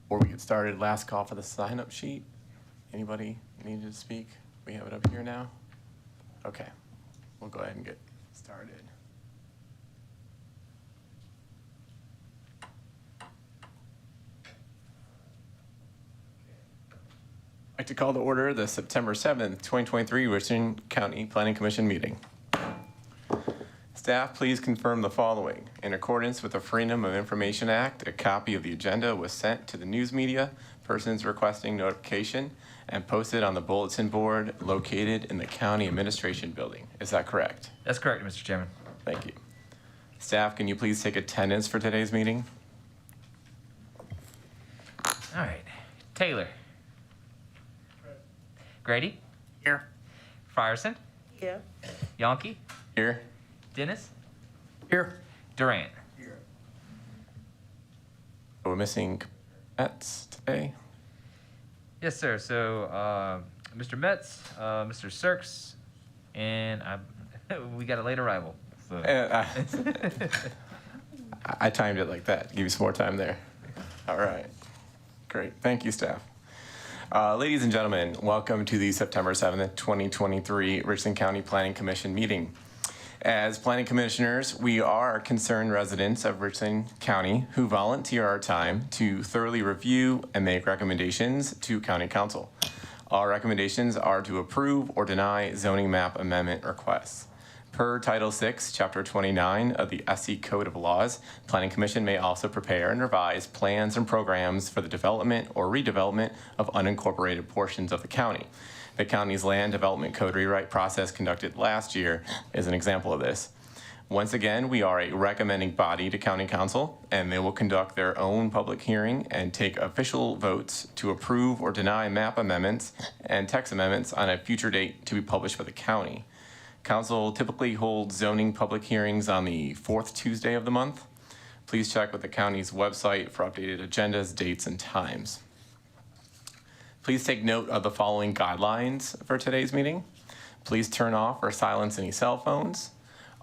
Before we get started, last call for the sign-up sheet. Anybody needed to speak? We have it up here now. Okay, we'll go ahead and get started. I'd like to call to order the September 7th, 2023 Richland County Planning Commission meeting. Staff, please confirm the following. In accordance with the Freedom of Information Act, a copy of the agenda was sent to the news media, persons requesting notification, and posted on the bulletin board located in the County Administration Building. Is that correct? That's correct, Mr. Chairman. Thank you. Staff, can you please take attendance for today's meeting? All right. Taylor. Grady. Here. Frierson. Here. Yonke. Here. Dennis. Here. Durant. Here. We're missing Metz today. Yes, sir. So, Mr. Metz, Mr. Sirks, and we got a late arrival. So. I timed it like that. Give you some more time there. All right. Great. Thank you, staff. Ladies and gentlemen, welcome to the September 7th, 2023 Richland County Planning Commission meeting. As planning commissioners, we are concerned residents of Richland County who volunteer our time to thoroughly review and make recommendations to County Council. Our recommendations are to approve or deny zoning map amendment requests. Per Title VI, Chapter 29 of the SC Code of Laws, Planning Commission may also prepare and revise plans and programs for the development or redevelopment of unincorporated portions of the county. The county's land development code rewrite process conducted last year is an example of this. Once again, we are a recommending body to County Council, and they will conduct their own public hearing and take official votes to approve or deny map amendments and text amendments on a future date to be published by the county. Council typically holds zoning public hearings on the fourth Tuesday of the month. Please check with the county's website for updated agendas, dates, and times. Please take note of the following guidelines for today's meeting. Please turn off or silence any cell phones.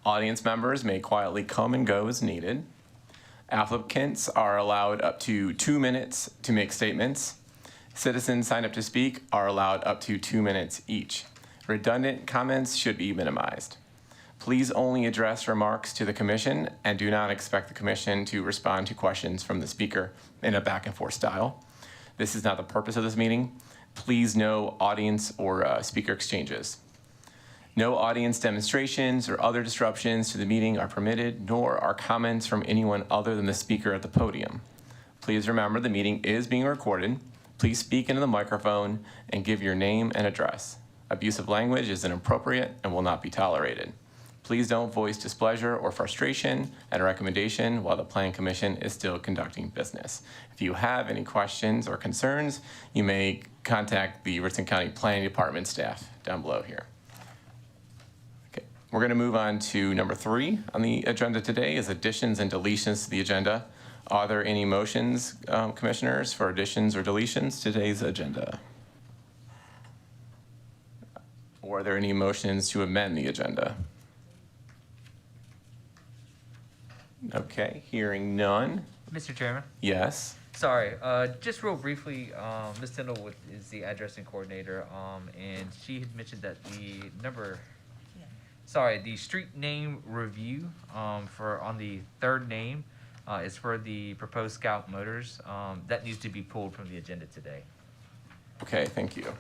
Audience members may quietly come and go as needed. Applicants are allowed up to 2 minutes to make statements. Citizens signed up to speak are allowed up to 2 minutes each. Redundant comments should be minimized. Please only address remarks to the commission and do not expect the commission to respond to questions from the speaker in a back and forth style. This is not the purpose of this meeting. Please no audience or speaker exchanges. No audience demonstrations or other disruptions to the meeting are permitted, nor are comments from anyone other than the speaker at the podium. Please remember the meeting is being recorded. Please speak into the microphone and give your name and address. Abusive language is inappropriate and will not be tolerated. Please don't voice displeasure or frustration at a recommendation while the Planning Commission is still conducting business. If you have any questions or concerns, you may contact the Richland County Planning Department staff down below here. Okay, we're going to move on to number 3 on the agenda today is additions and deletions to the agenda. Are there any motions, commissioners, for additions or deletions to today's agenda? Or are there any motions to amend the agenda? Okay, hearing none. Mr. Chairman. Yes. Sorry, just real briefly, Ms. Tyndall is the addressing coordinator, and she had mentioned that the the street name review for on the third name is for the proposed Scout Motors. That needs to be pulled from the agenda today. Okay, thank you.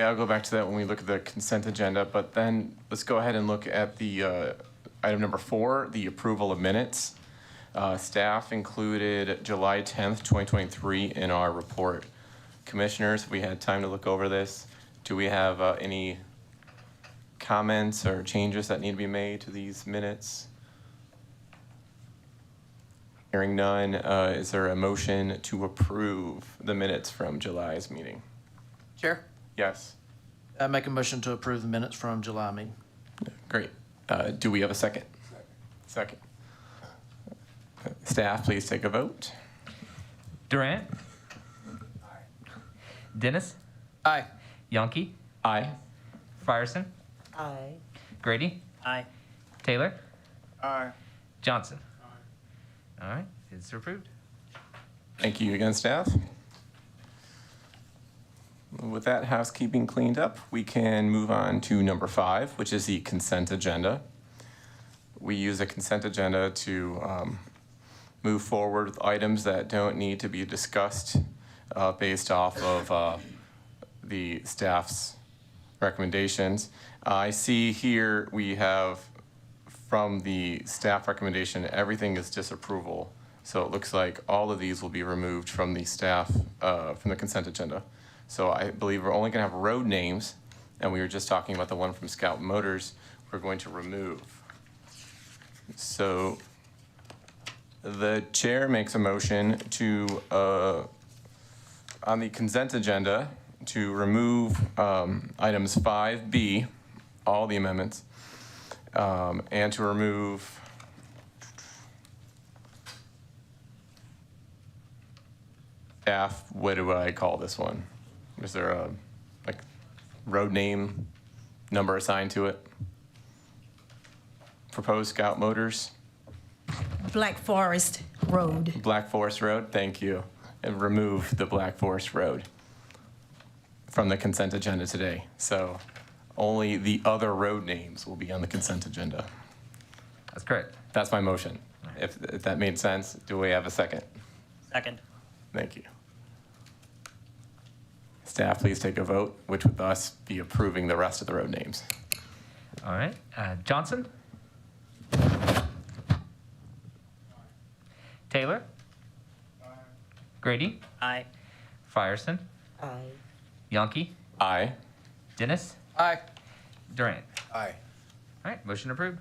Yeah, I'll go back to that when we look at the consent agenda, but then let's go ahead and look at the item number 4, the approval of minutes. Staff included July 10th, 2023 in our report. Commissioners, we had time to look over this. Do we have any comments or changes that need to be made to these minutes? Hearing none, is there a motion to approve the minutes from July's meeting? Chair, Yes. I make a motion to approve the minutes from July meeting. Great. Do we have a second? Second. Staff, please take a vote. Durant. Dennis. Aye. Yonke. Aye. Frierson. Aye. Grady. Aye. Taylor. Aye. Johnson. All right, it's approved. Thank you again, staff. With that housekeeping cleaned up, we can move on to number 5, which is the consent agenda. We use a consent agenda to move forward with items that don't need to be discussed based off of the staff's recommendations. I see here we have from the staff recommendation, everything is disapproval. So it looks like all of these will be removed from the staff, from the consent agenda. So I believe we're only gonna have road names, and we were just talking about the one from Scout Motors, we're going to remove. So the chair makes a motion to, on the consent agenda, to remove items 5B, all the amendments, and to remove staff, what do I call this one? Is there a, like, road name number assigned to it? Proposed Scout Motors, Black Forest Road. Black Forest Road, thank you. And remove the Black Forest Road from the consent agenda today. So only the other road names will be on the consent agenda. That's correct. That's my motion. If that made sense, do we have a second? Second. Thank you. Staff, please take a vote, which would thus be approving the rest of the road names. All right, Johnson. Taylor. Grady. Aye. Frierson. Aye. Yonke. Aye. Dennis. Aye. Durant. Aye. All right, motion approved.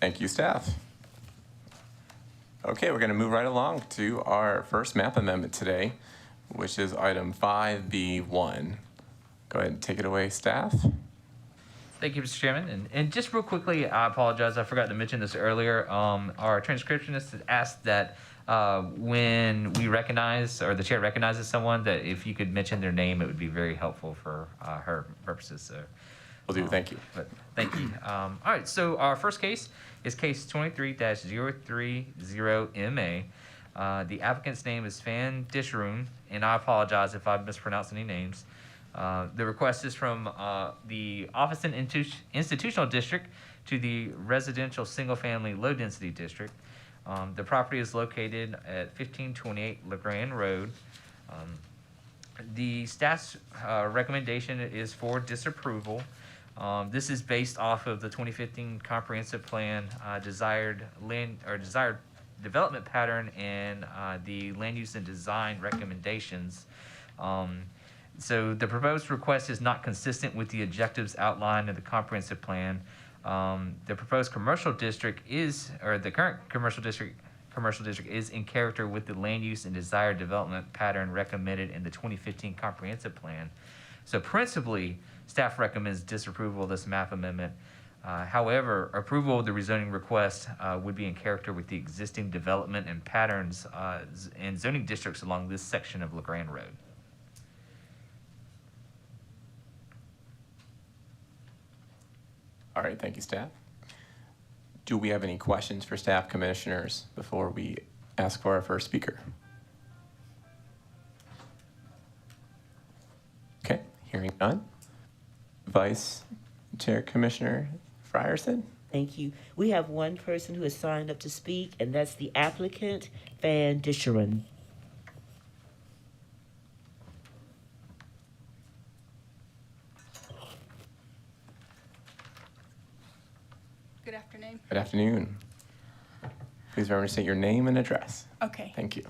Thank you, staff. Okay, we're going to move right along to our first map amendment today, which is item 5B1. Go ahead and take it away, staff. Thank you, Mr. Chairman. And just real quickly, I apologize, I forgot to mention this earlier. Our transcriptionist has asked that when we recognize, or the chair recognizes someone, that if you could mention their name, it would be very helpful for her purposes. So, Will do, thank you. but thank you. All right, so our first case is case 23-030MA. The applicant's name is Fan Disharoon, and I apologize if I mispronounced any names. The request is from the Office and Institutional District to the Residential Single-Family Low-Density District. The property is located at 1528 LeGrand Road. The staff's recommendation is for disapproval. This is based off of the 2015 Comprehensive Plan, desired development pattern, and the land use and design recommendations. So the proposed request is not consistent with the objectives outlined in the comprehensive plan. The proposed commercial district is, or the current commercial district is in character with the land use and desired development pattern recommended in the 2015 comprehensive plan. So principally, staff recommends disapproval of this map amendment. However, approval of the rezoning request would be in character with the existing development and patterns and zoning districts along this section of LeGrand Road. All right, thank you, staff. Do we have any questions for staff commissioners before we ask for our first speaker? Okay, hearing none. Vice Chair Commissioner Frierson? Thank you. We have one person who has signed up to speak, and that's the applicant, Van Disharoon. Good afternoon. Good afternoon. Please remember to state your name and address. Okay. Thank you.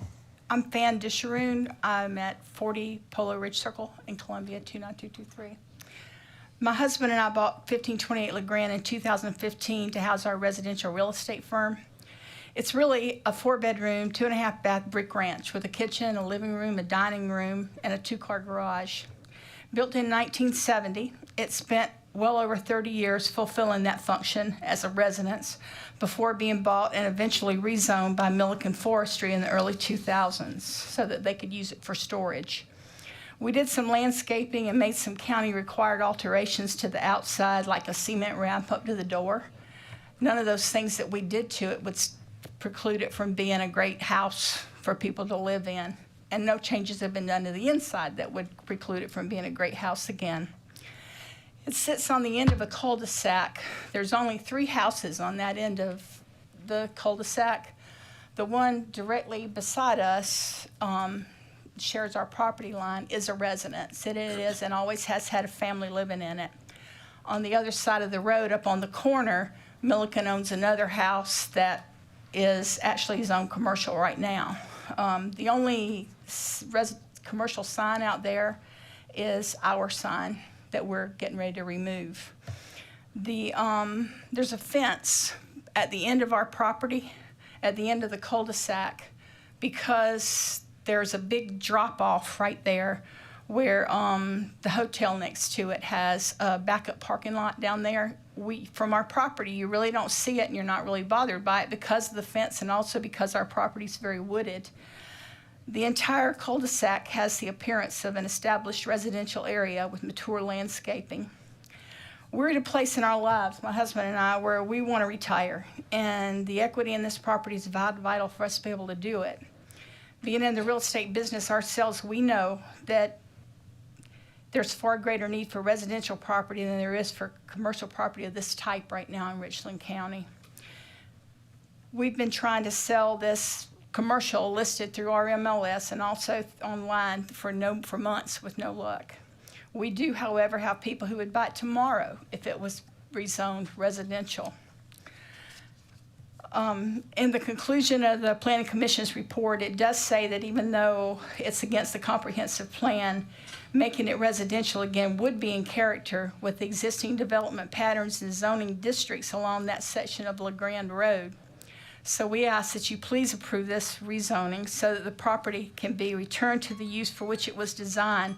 I'm Fan Disharoon. I'm at 40 Polo Ridge Circle in Columbia, 29223. My husband and I bought 1528 LeGrand in 2015 to house our residential real estate firm. It's really a 4-bedroom, 2.5-bath brick ranch with a kitchen, a living room, a dining room, and a 2-car garage. Built in 1970, it spent well over 30 years fulfilling that function as a residence before being bought and eventually rezoned by Milliken Forestry in the early 2000s so that they could use it for storage. We did some landscaping and made some county-required alterations to the outside, like a cement ramp up to the door. None of those things that we did to it would preclude it from being a great house for people to live in. And no changes have been done to the inside that would preclude it from being a great house again. It sits on the end of a cul-de-sac. There's only 3 houses on that end of the cul-de-sac. The one directly beside us, shares our property line, is a residence. It is and always has had a family living in it. On the other side of the road, up on the corner, Milliken owns another house that is actually zoned commercial right now. The only commercial sign out there is our sign that we're getting ready to remove. There's a fence at the end of our property, at the end of the cul-de-sac, because there's a big drop-off right there where the hotel next to it has a backup parking lot down there. From our property, you really don't see it and you're not really bothered by it because of the fence and also because our property's very wooded. The entire cul-de-sac has the appearance of an established residential area with mature landscaping. We're at a place in our lives, my husband and I, where we want to retire, and the equity in this property is vital for us to be able to do it. Being in the real estate business ourselves, we know that there's far greater need for residential property than there is for commercial property of this type right now in Richland County. We've been trying to sell this commercial listed through our MLS and also online for months with no luck. We do, however, have people who would buy it tomorrow if it was rezoned residential. In the conclusion of the Planning Commission's report, it does say that even though it's against the comprehensive plan, making it residential again would be in character with existing development patterns and zoning districts along that section of LeGrand Road. So we ask that you please approve this rezoning so that the property can be returned to the use for which it was designed,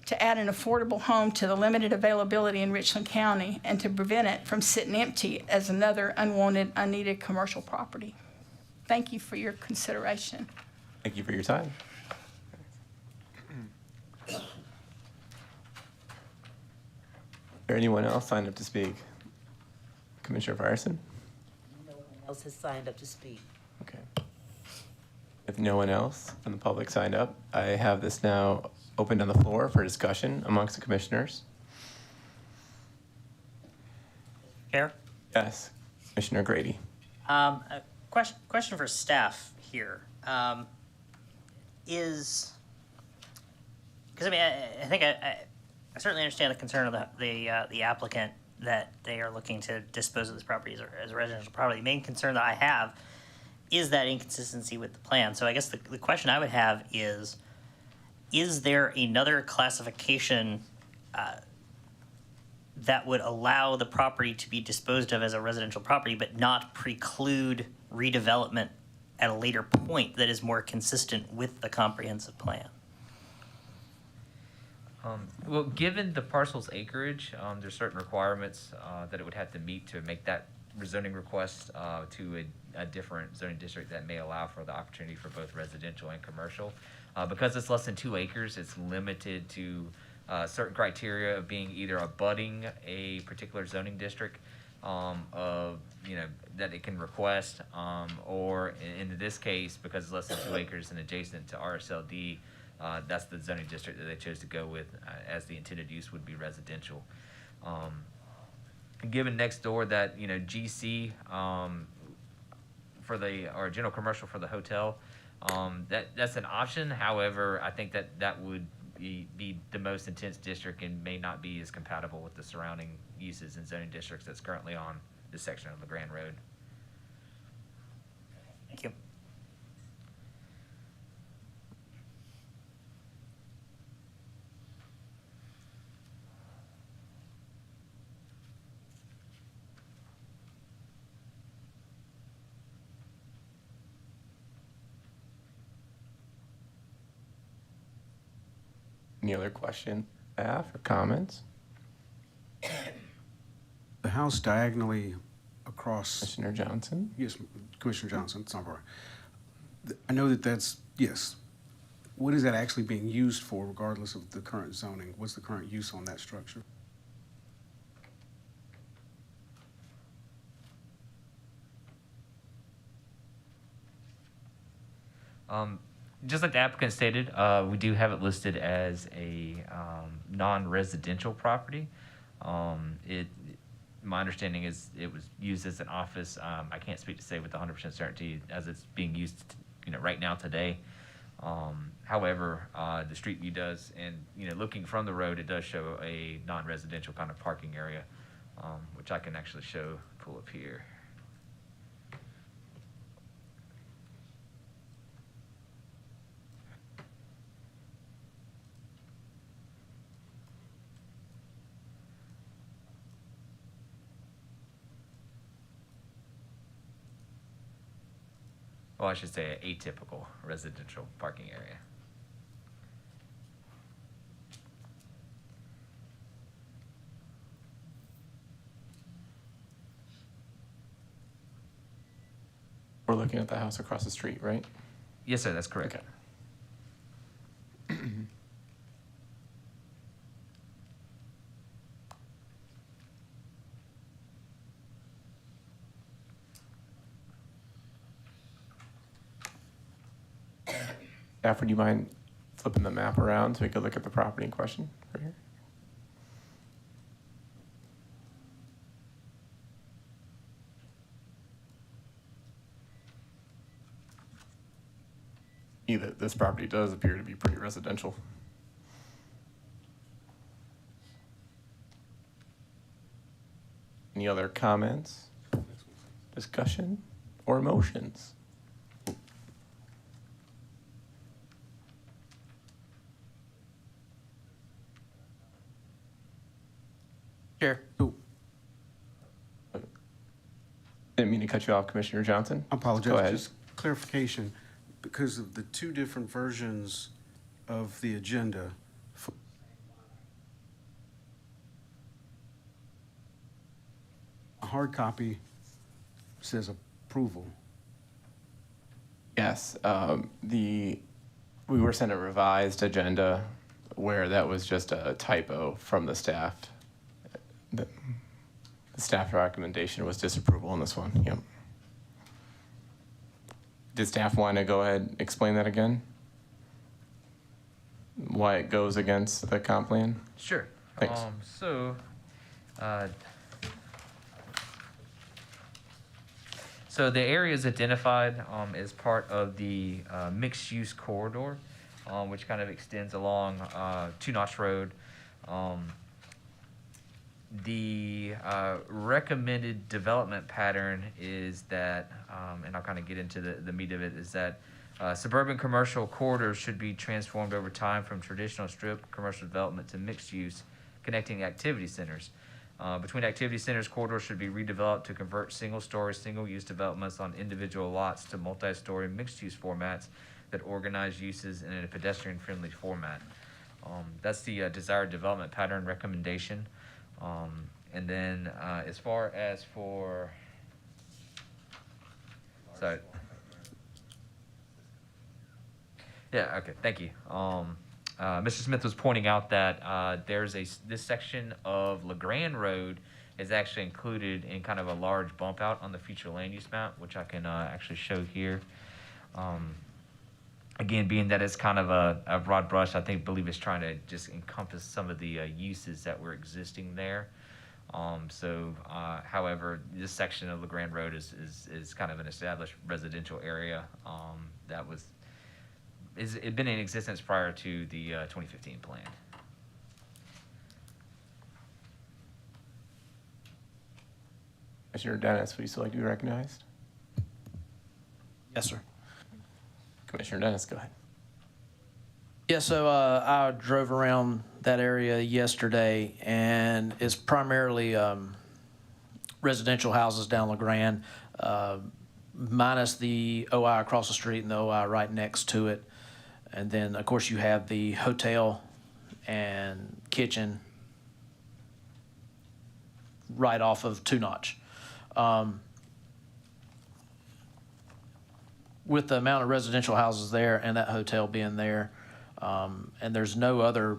to add an affordable home to the limited availability in Richland County and to prevent it from sitting empty as another unwanted, unneeded commercial property. Thank you for your consideration. Thank you for your time. Is there anyone else signed up to speak? Commissioner Fryerson? No one else has signed up to speak. Okay. If no one else from the public signed up, I have this now opened on the floor for discussion amongst the commissioners. Chair? Yes, Commissioner Grady. A question for staff here. Because I mean, I think I certainly understand the concern of the applicant that they are looking to dispose of this property as a residential property. The main concern that I have is that inconsistency with the plan. So I guess the question I would have is there another classification that would allow the property to be disposed of as a residential property but not preclude redevelopment at a later point that is more consistent with the comprehensive plan? Well, given the parcel's acreage, there's certain requirements that it would have to meet to make that rezoning request to a different zoning district that may allow for the opportunity for both residential and commercial. Because it's less than 2 acres, it's limited to certain criteria of being either abutting a particular zoning district that it can request, or in this case, because it's less than 2 acres and adjacent to RSLD, that's the zoning district that they chose to go with as the intended use would be residential. Given next door that, GC or general commercial for the hotel, that's an option. However, I think that would be the most intense district and may not be as compatible with the surrounding uses and zoning districts that's currently on this section of LeGrand Road. Thank you. Any other questions, staff, or comments? house diagonally across, Commissioner Johnson? yes, Commissioner Johnson, sorry. I know that that's, yes. What is that actually being used for regardless of the current zoning? What's the current use on that structure? Just like the applicant stated, we do have it listed as a non-residential property. My understanding is it was used as an office. I can't speak to say with 100% certainty as it's being used, right now today. However, the street view does, and looking from the road, it does show a non-residential kind of parking area, which I can actually pull up here. Well, I should say an atypical residential parking area. We're looking at the house across the street, right? Yes, sir, that's correct. Okay. Staff, would you mind flipping the map around so we could look at the property in question right here? This property does appear to be pretty residential. Any other comments, discussion, or motions? Chair. Didn't mean to cut you off, Commissioner Johnson. I apologize. Go ahead. Just clarification, because of the two different versions of the agenda. A hard copy says approval. Yes, we were sent a revised agenda where that was just a typo from the staff. The staff recommendation was disapproval on this one, yep. Did staff want to go ahead and explain that again? Why it goes against the comp plan? Sure. Thanks. So the area is identified as part of the mixed-use corridor, which kind of extends along Two Notch Road. The recommended development pattern is that, and I'll kind of get into the meat of it, is that suburban commercial corridors should be transformed over time from traditional strip commercial development to mixed use, connecting activity centers. Between activity centers, corridors should be redeveloped to convert single-story, single-use developments on individual lots to multi-story mixed-use formats that organize uses in a pedestrian-friendly format. That's the desired development pattern recommendation. And then as far as for, sorry. Yeah, okay, thank you. Mr. Smith was pointing out that this section of LeGrand Road is actually included in kind of a large bump out on the future land use map, which I can actually show here. Again, being that it's kind of a broad brush, believe it's trying to just encompass some of the uses that were existing there. However, this section of LeGrand Road is kind of an established residential area that it'd been in existence prior to the 2015 plan. Commissioner Dennis, would you still like to be recognized? Yes, sir. Commissioner Dennis, go ahead. Yeah, so I drove around that area yesterday, and it's primarily residential houses down LeGrand, minus the OI across the street and the OI right next to it. And then, of course, you have the hotel and kitchen right off of Two Notch. With the amount of residential houses there and that hotel being there, and there's no other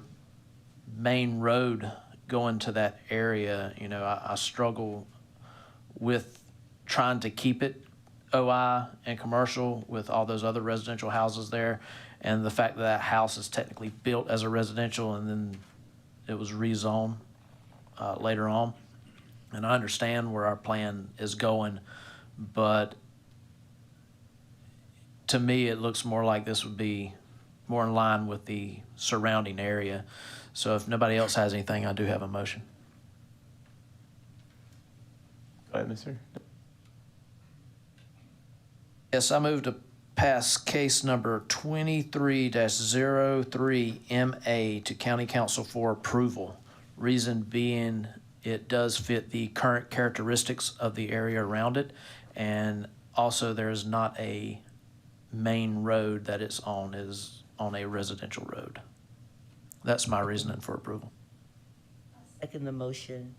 main road going to that area, you know, I struggle with trying to keep it OI and commercial with all those other residential houses there, and the fact that that house is technically built as a residential and then it was rezoned later on. And I understand where our plan is going, but to me, it looks more like this would be more in line with the surrounding area. So if nobody else has anything, I do have a motion. Go ahead, Mr. Yes, I move to pass case number 23-03MA to County Council for approval. Reason being, it does fit the current characteristics of the area around it, and also there is not a main road that it's on, is on a residential road. That's my reasoning for approval. Second the motion.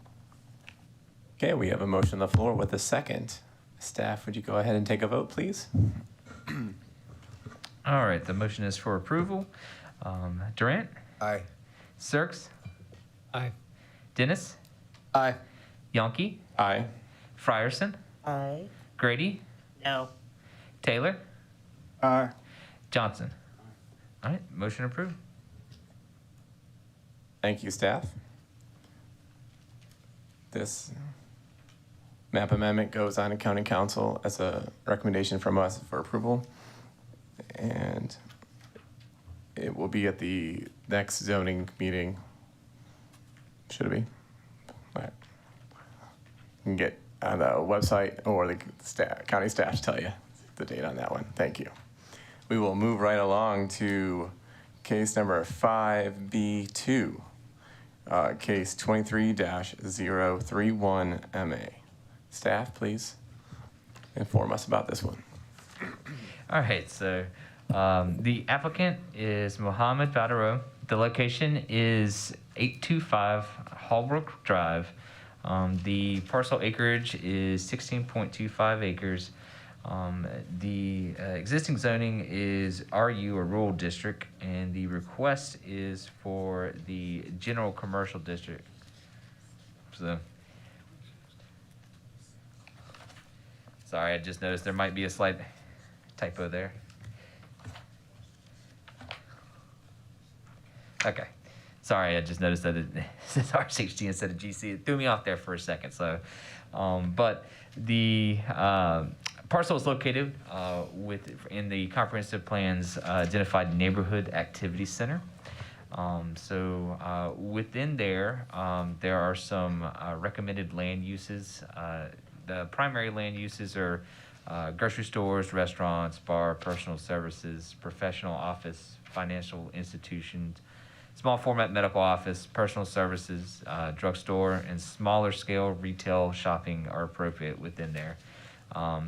Okay, we have a motion on the floor with a second. Staff, would you go ahead and take a vote, please? All right, the motion is for approval. Durant, Aye. Sirks, Aye. Dennis, Aye. Yonke, Aye. Frierson, Aye. Grady, No. Taylor, Aye. Johnson. All right, motion approved. Thank you, staff. This map amendment goes on to county council as a recommendation from us for approval. And it will be at the next zoning meeting. Should it be? All right. You can get on the website or the county staff to tell you the date on that one. Thank you. We will move right along to case number 5B2. Case 23-031MA. Staff, please inform us about this one. All right, so the applicant is Mohammed Badaro. The location is 825 Hallbrook Drive. The parcel acreage is 16.25 acres. The existing zoning is RU, or rural district, and the request is for the general commercial district. So, sorry, I just noticed there might be a slight typo there. Okay, sorry, I just noticed that it says R60 instead of GC. It threw me off there for a second. So, but the parcel is located in the comprehensive plan's identified neighborhood activity center. So within there, there are some recommended land uses. The primary land uses are grocery stores, restaurants, bar, personal services, professional office, financial institutions, small format medical office, personal services, drugstore, and smaller scale retail shopping are appropriate within there.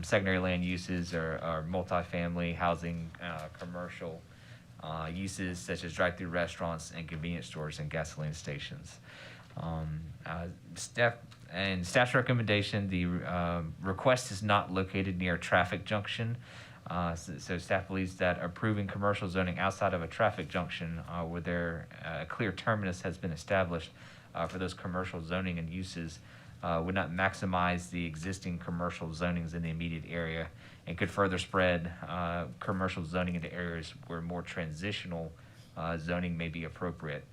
Secondary land uses are multifamily housing, commercial uses such as drive-through restaurants and convenience stores and gasoline stations. Staff's recommendation, the request is not located near a traffic junction. So staff believes that approving commercial zoning outside of a traffic junction where there a clear terminus has been established for those commercial zoning and uses would not maximize the existing commercial zonings in the immediate area and could further spread commercial zoning into areas where more transitional zoning may be appropriate.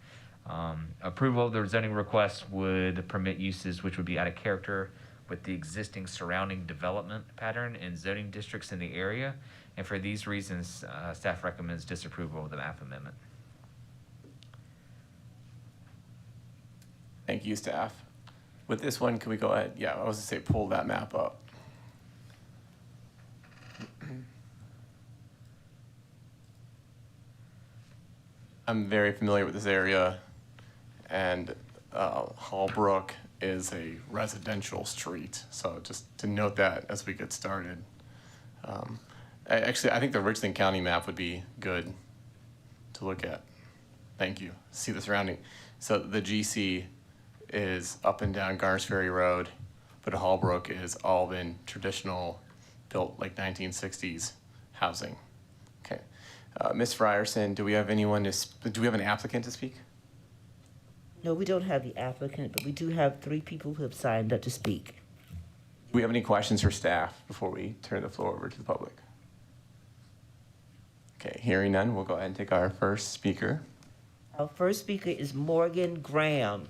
Approval of the zoning request would permit uses which would be out of character with the existing surrounding development pattern and zoning districts in the area. And for these reasons, staff recommends disapproval of the map amendment. Thank you, staff. With this one, can we go ahead? Yeah, I was gonna say pull that map up. I'm very familiar with this area, and Hallbrook is a residential street. So just to note that as we get started. Actually, I think the Richland County map would be good to look at. Thank you. See the surrounding. So the GC is up and down Garnes Ferry Road, but Hallbrook is all been traditional, built like 1960s housing. Okay. Ms. Frierson, do we have do we have an applicant to speak? No, we don't have the applicant, but we do have 3 people who have signed up to speak. Do we have any questions for staff before we turn the floor over to the public? Okay, hearing none, we'll go ahead and take our first speaker. Our first speaker is Morgan Graham.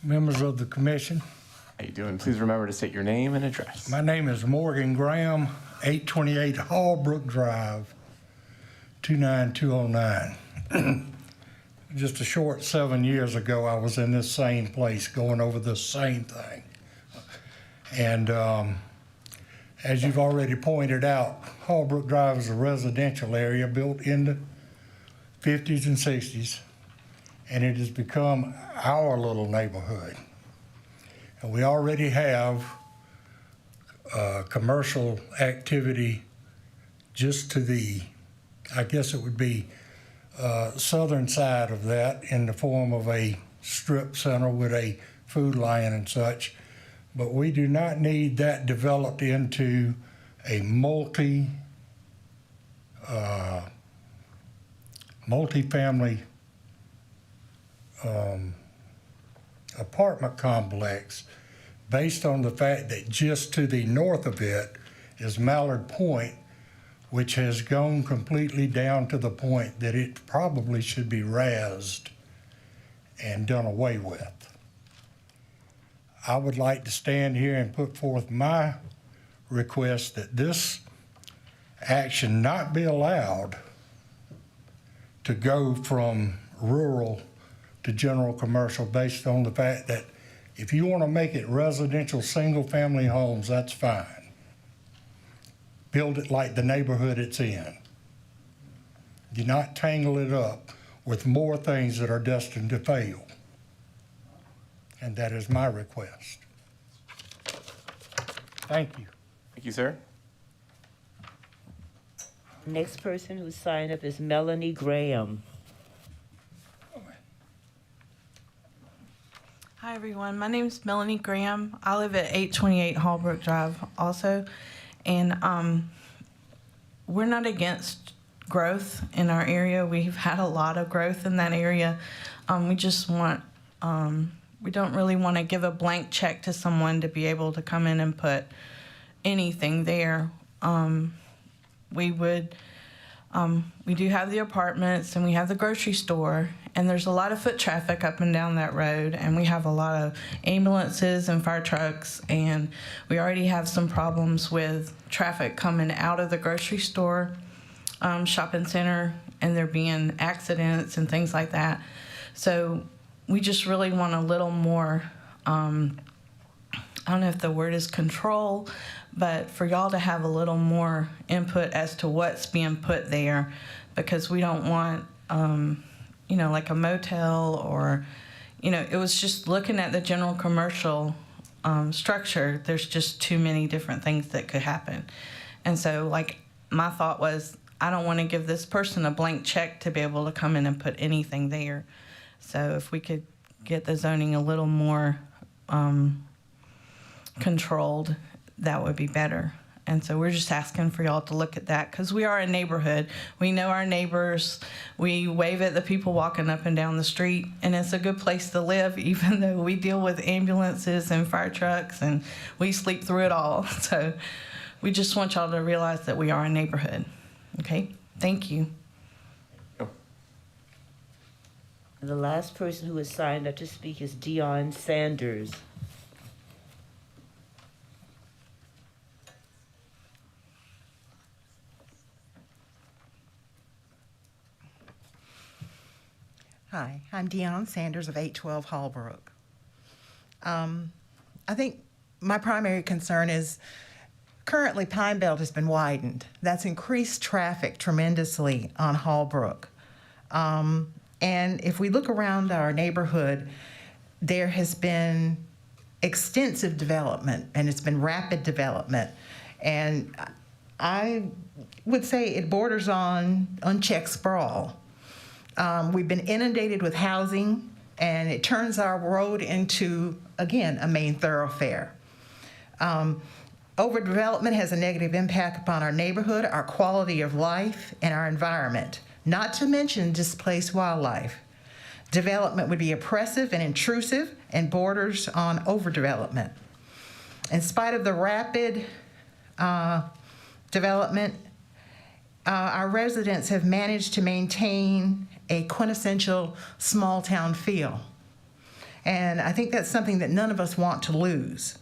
Members of the commission, How you doing? Please remember to state your name and address. my name is Morgan Graham, 828 Hallbrook Drive, 29209. Just a short 7 years ago, I was in this same place going over the same thing. And as you've already pointed out, Hallbrook Drive is a residential area built in the 50s and 60s, and it has become our little neighborhood. And we already have commercial activity just to the, I guess it would be southern side of that in the form of a strip center with a food line and such. But we do not need that developed into a multi-family apartment complex based on the fact that just to the north of it is Mallard Point, which has gone completely down to the point that it probably should be razed and done away with. I would like to stand here and put forth my request that this action not be allowed to go from rural to general commercial based on the fact that if you want to make it residential single-family homes, that's fine. Build it like the neighborhood it's in. Do not tangle it up with more things that are destined to fail. And that is my request. Thank you. Thank you, sir. Next person who signed up is Melanie Graham. Hi, everyone. My name is Melanie Graham. I live at 828 Hallbrook Drive also. And we're not against growth in our area. We've had a lot of growth in that area. We just want, we don't really want to give a blank check to someone to be able to come in and put anything there. We do have the apartments and we have the grocery store, and there's a lot of foot traffic up and down that road, and we have a lot of ambulances and fire trucks, and we already have some problems with traffic coming out of the grocery store, shopping center, and there being accidents and things like that. So we just really want a little more, I don't know if the word is control, but for y'all to have a little more input as to what's being put there, because we don't want, like a motel or, it was just looking at the general commercial structure, there's just too many different things that could happen. And so, my thought was, I don't want to give this person a blank check to be able to come in and put anything there. So if we could get the zoning a little more controlled, that would be better. And so we're just asking for y'all to look at that, because we are a neighborhood. We know our neighbors. We wave at the people walking up and down the street, and it's a good place to live, even though we deal with ambulances and fire trucks, and we sleep through it all. So we just want y'all to realize that we are a neighborhood. Okay? Thank you. Oh, And the last person who has signed up to speak is Dion Sanders. Hi, I'm Deanne Sanders of 812 Hallbrook. I think my primary concern is currently Pine Belt has been widened. That's increased traffic tremendously on Hallbrook. And if we look around our neighborhood, there has been extensive development, and it's been rapid development. And I would say it borders on unchecked sprawl. We've been inundated with housing, and it turns our road into, again, a main thoroughfare. Overdevelopment has a negative impact upon our neighborhood, our quality of life, and our environment, not to mention displaced wildlife. Development would be oppressive and intrusive and borders on overdevelopment. In spite of the rapid development, our residents have managed to maintain a quintessential small town feel. And I think that's something that none of us want to lose.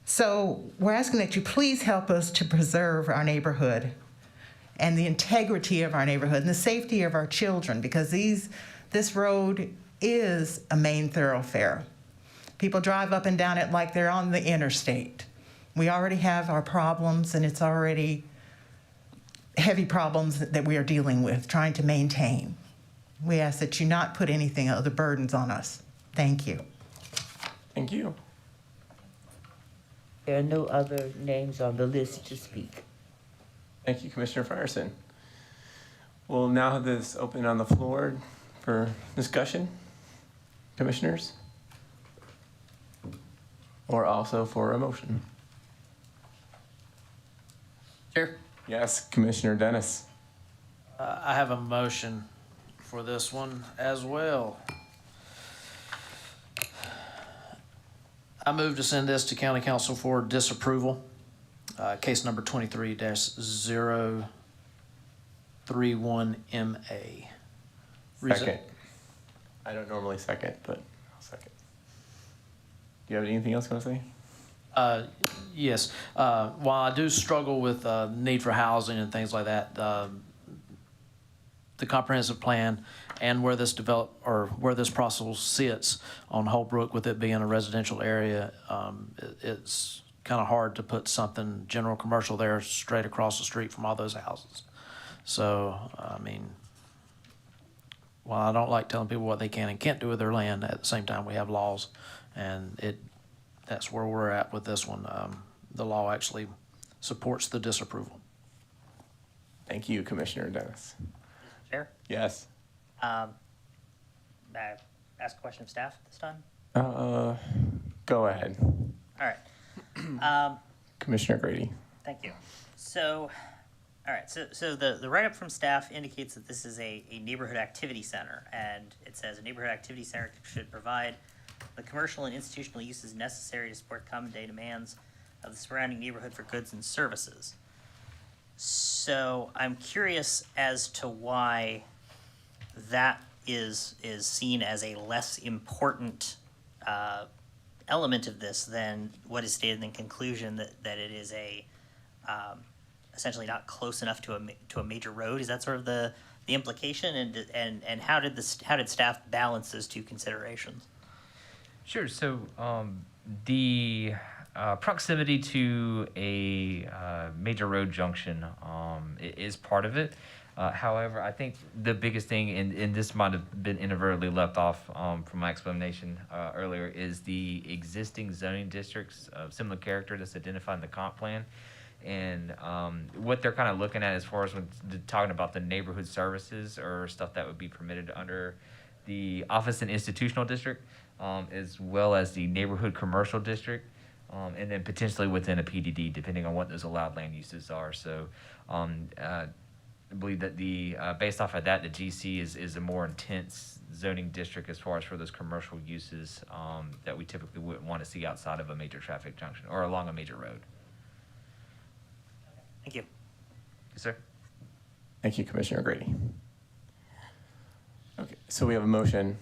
So we're asking that you please help us to preserve our neighborhood and the integrity of our neighborhood and the safety of our children, because this road is a main thoroughfare. People drive up and down it like they're on the interstate. We already have our problems, and it's already heavy problems that we are dealing with, trying to maintain. We ask that you not put anything other burdens on us. Thank you. Thank you. There are no other names on the list to speak. Thank you, Commissioner Frierson. We'll now have this open on the floor for discussion. Commissioners? Or also for a motion. Chair, Yes, Commissioner Dennis. I have a motion for this one as well. I move to send this to County Council for disapproval. Case number 23-031MA. Second. I don't normally second, but I'll second. Do you have anything else you want to say? Yes. While I do struggle with need for housing and things like that, the comprehensive plan and where this where this parcel sits on Holbrook, with it being a residential area, it's kind of hard to put something general commercial there straight across the street from all those houses. So, I mean, while I don't like telling people what they can and can't do with their land, at the same time we have laws, and that's where we're at with this one. The law actually supports the disapproval. Thank you, Commissioner Dennis. Chair, Yes. may I ask a question of staff this time? Go ahead. All right. Commissioner Grady. Thank you. So, all right, so the write-up from staff indicates that this is a neighborhood activity center, and it says a neighborhood activity center should provide the commercial and institutional uses necessary to support common day demands of the surrounding neighborhood for goods and services. So I'm curious as to why that is seen as a less important element of this than what is stated in conclusion that it is essentially not close enough to a major road. Is that sort of the implication? And how did staff balance those two considerations? Sure. So the proximity to a major road junction is part of it. However, I think the biggest thing, and this might have been inadvertently left off from my explanation earlier, is the existing zoning districts of similar character that's identified in the comp plan. And what they're kind of looking at as far as when talking about the neighborhood services or stuff that would be permitted under the office and institutional district, as well as the neighborhood commercial district, and then potentially within a PDD, depending on what those allowed land uses are. So I believe that based off of that, the GC is a more intense zoning district as far as for those commercial uses that we typically wouldn't want to see outside of a major traffic junction or along a major road. Thank you. Yes, sir. Thank you, Commissioner Grady. Okay, so we have a motion,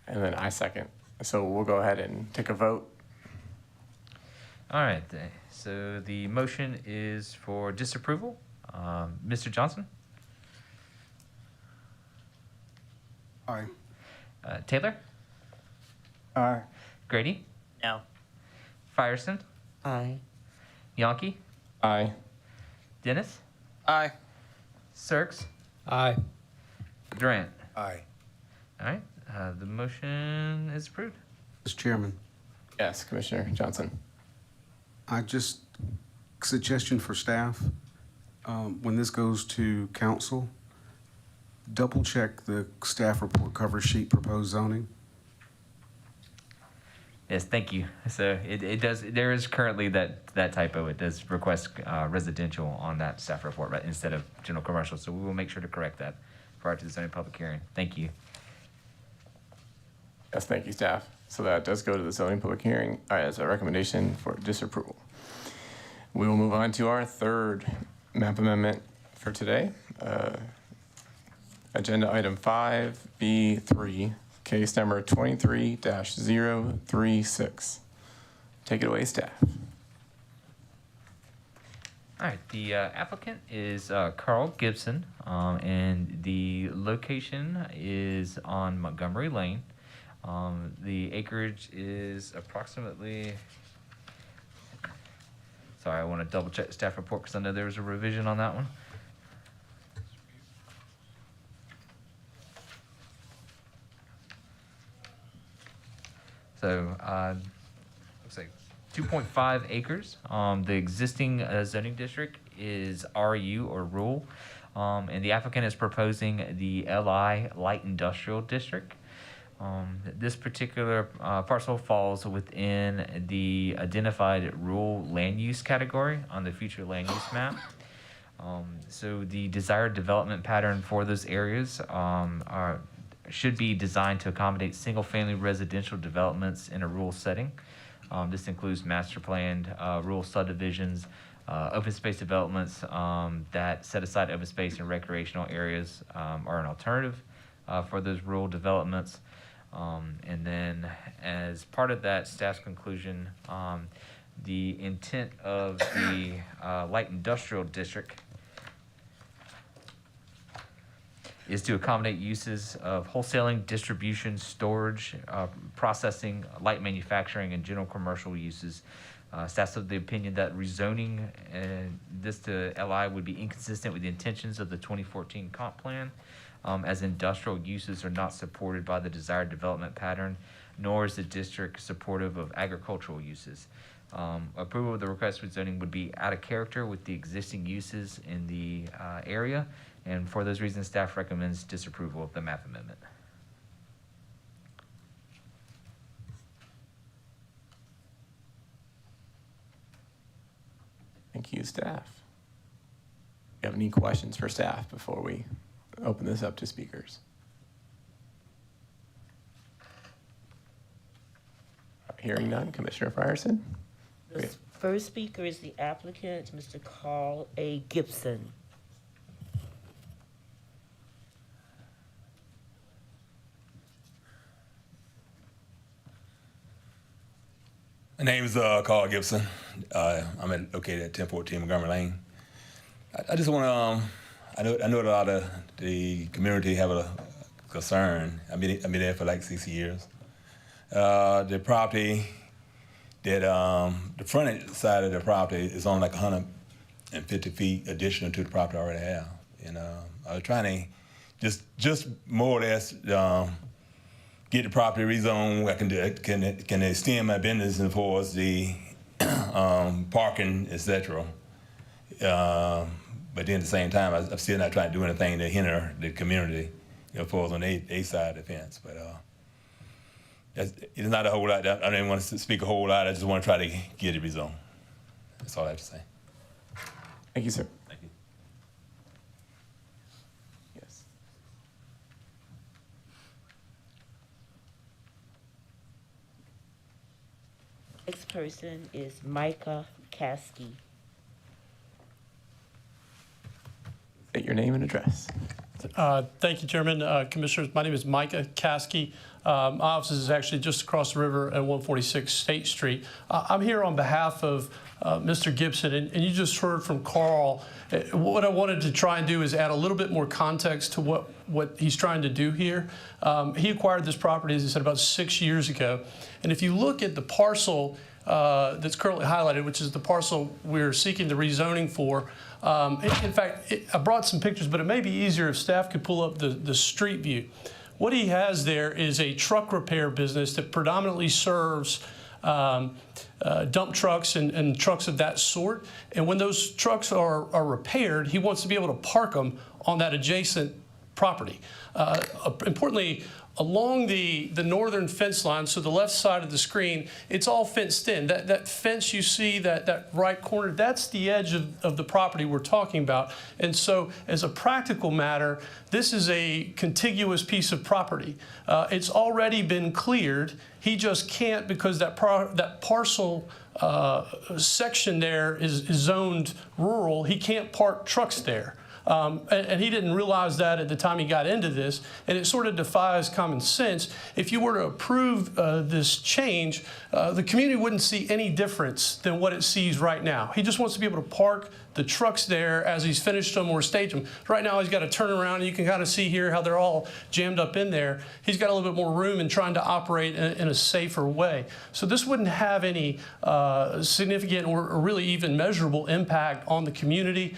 and then I second. So we'll go ahead and take a vote. All right. So the motion is for disapproval. Mr. Johnson? Aye. Taylor? Aye. Grady? No. Frierson? Aye. Yonke? Aye. Dennis? Aye. Sirks? Aye. Durant? Aye. All right. The motion is approved. Mr. Chairman, Yes, Commissioner Johnson. I just, suggestion for staff, when this goes to council, double check the staff report cover sheet proposed zoning. Yes, thank you. So it does, there is currently that typo. It does request residential on that staff report, but instead of general commercial. So we will make sure to correct that prior to the zoning public hearing. Thank you. Yes, thank you, staff. So that does go to the zoning public hearing as a recommendation for disapproval. We will move on to our third map amendment for today. Agenda item 5B3, case number 23-036. Take it away, staff. All right, the applicant is Carl Gibson, and the location is on Montgomery Lane. The acreage is approximately, sorry, I want to double check the staff report because I know there was a revision on that one. So, looks like 2.5 acres. The existing zoning district is RU or rural, and the applicant is proposing the LI light industrial district. This particular parcel falls within the identified rural land use category on the future land use map. So the desired development pattern for those areas should be designed to accommodate single-family residential developments in a rural setting. This includes master planned rural subdivisions, open space developments that set aside open space and recreational areas are an alternative for those rural developments. And then as part of that staff's conclusion, the intent of the light industrial district is to accommodate uses of wholesaling, distribution, storage, processing, light manufacturing, and general commercial uses. Staff's of the opinion that rezoning this to LI would be inconsistent with the intentions of the 2014 comp plan, as industrial uses are not supported by the desired development pattern, nor is the district supportive of agricultural uses. Approval of the request for zoning would be out of character with the existing uses in the area, and for those reasons, staff recommends disapproval of the map amendment. Thank you, staff. You have any questions for staff before we open this up to speakers? Hearing none, Commissioner Frierson. The first speaker is the applicant, Mr. Carl A. Gibson. My name is Carl Gibson. I'm located at 1014 Montgomery Lane. I just want to, I know a lot of the community have a concern. I've been there for like 6 years. The property that, the front side of the property is on like 150 feet additional to the property I already have. And I was trying to just more or less get the property rezoned. I can extend my business as far as the parking, etc. But then at the same time, I'm still not trying to do anything to hinder the community, as far as on a side of the fence. But it's not a whole lot. I don't even want to speak a whole lot. I just want to try to get it rezoned. That's all I have to say. Thank you, sir. Thank you. Yes. Next person is Micah Caskey. State your name and address. Thank you, Chairman. Commissioners, my name is Micah Caskey. My office is actually just across the river at 146 State Street. I'm here on behalf of Mr. Gibson, and you just heard from Carl. What I wanted to try and do is add a little bit more context to what he's trying to do here. He acquired this property, as I said, about 6 years ago. And if you look at the parcel that's currently highlighted, which is the parcel we're seeking the rezoning for, in fact, I brought some pictures, but it may be easier if staff could pull up the street view. What he has there is a truck repair business that predominantly serves dump trucks and trucks of that sort. And when those trucks are repaired, he wants to be able to park them on that adjacent property. Importantly, along the northern fence line, so the left side of the screen, it's all fenced in. That fence you see, that right corner, that's the edge of the property we're talking about. And so as a practical matter, this is a contiguous piece of property. It's already been cleared. He just can't, because that parcel section there is zoned rural. He can't park trucks there. And he didn't realize that at the time he got into this, and it sort of defies common sense. If you were to approve this change, the community wouldn't see any difference than what it sees right now. He just wants to be able to park the trucks there as he's finished them or staged them. Right now he's got to turn around, and you can kind of see here how they're all jammed up in there. He's got a little bit more room in trying to operate in a safer way. So this wouldn't have any significant or really even measurable impact on the community.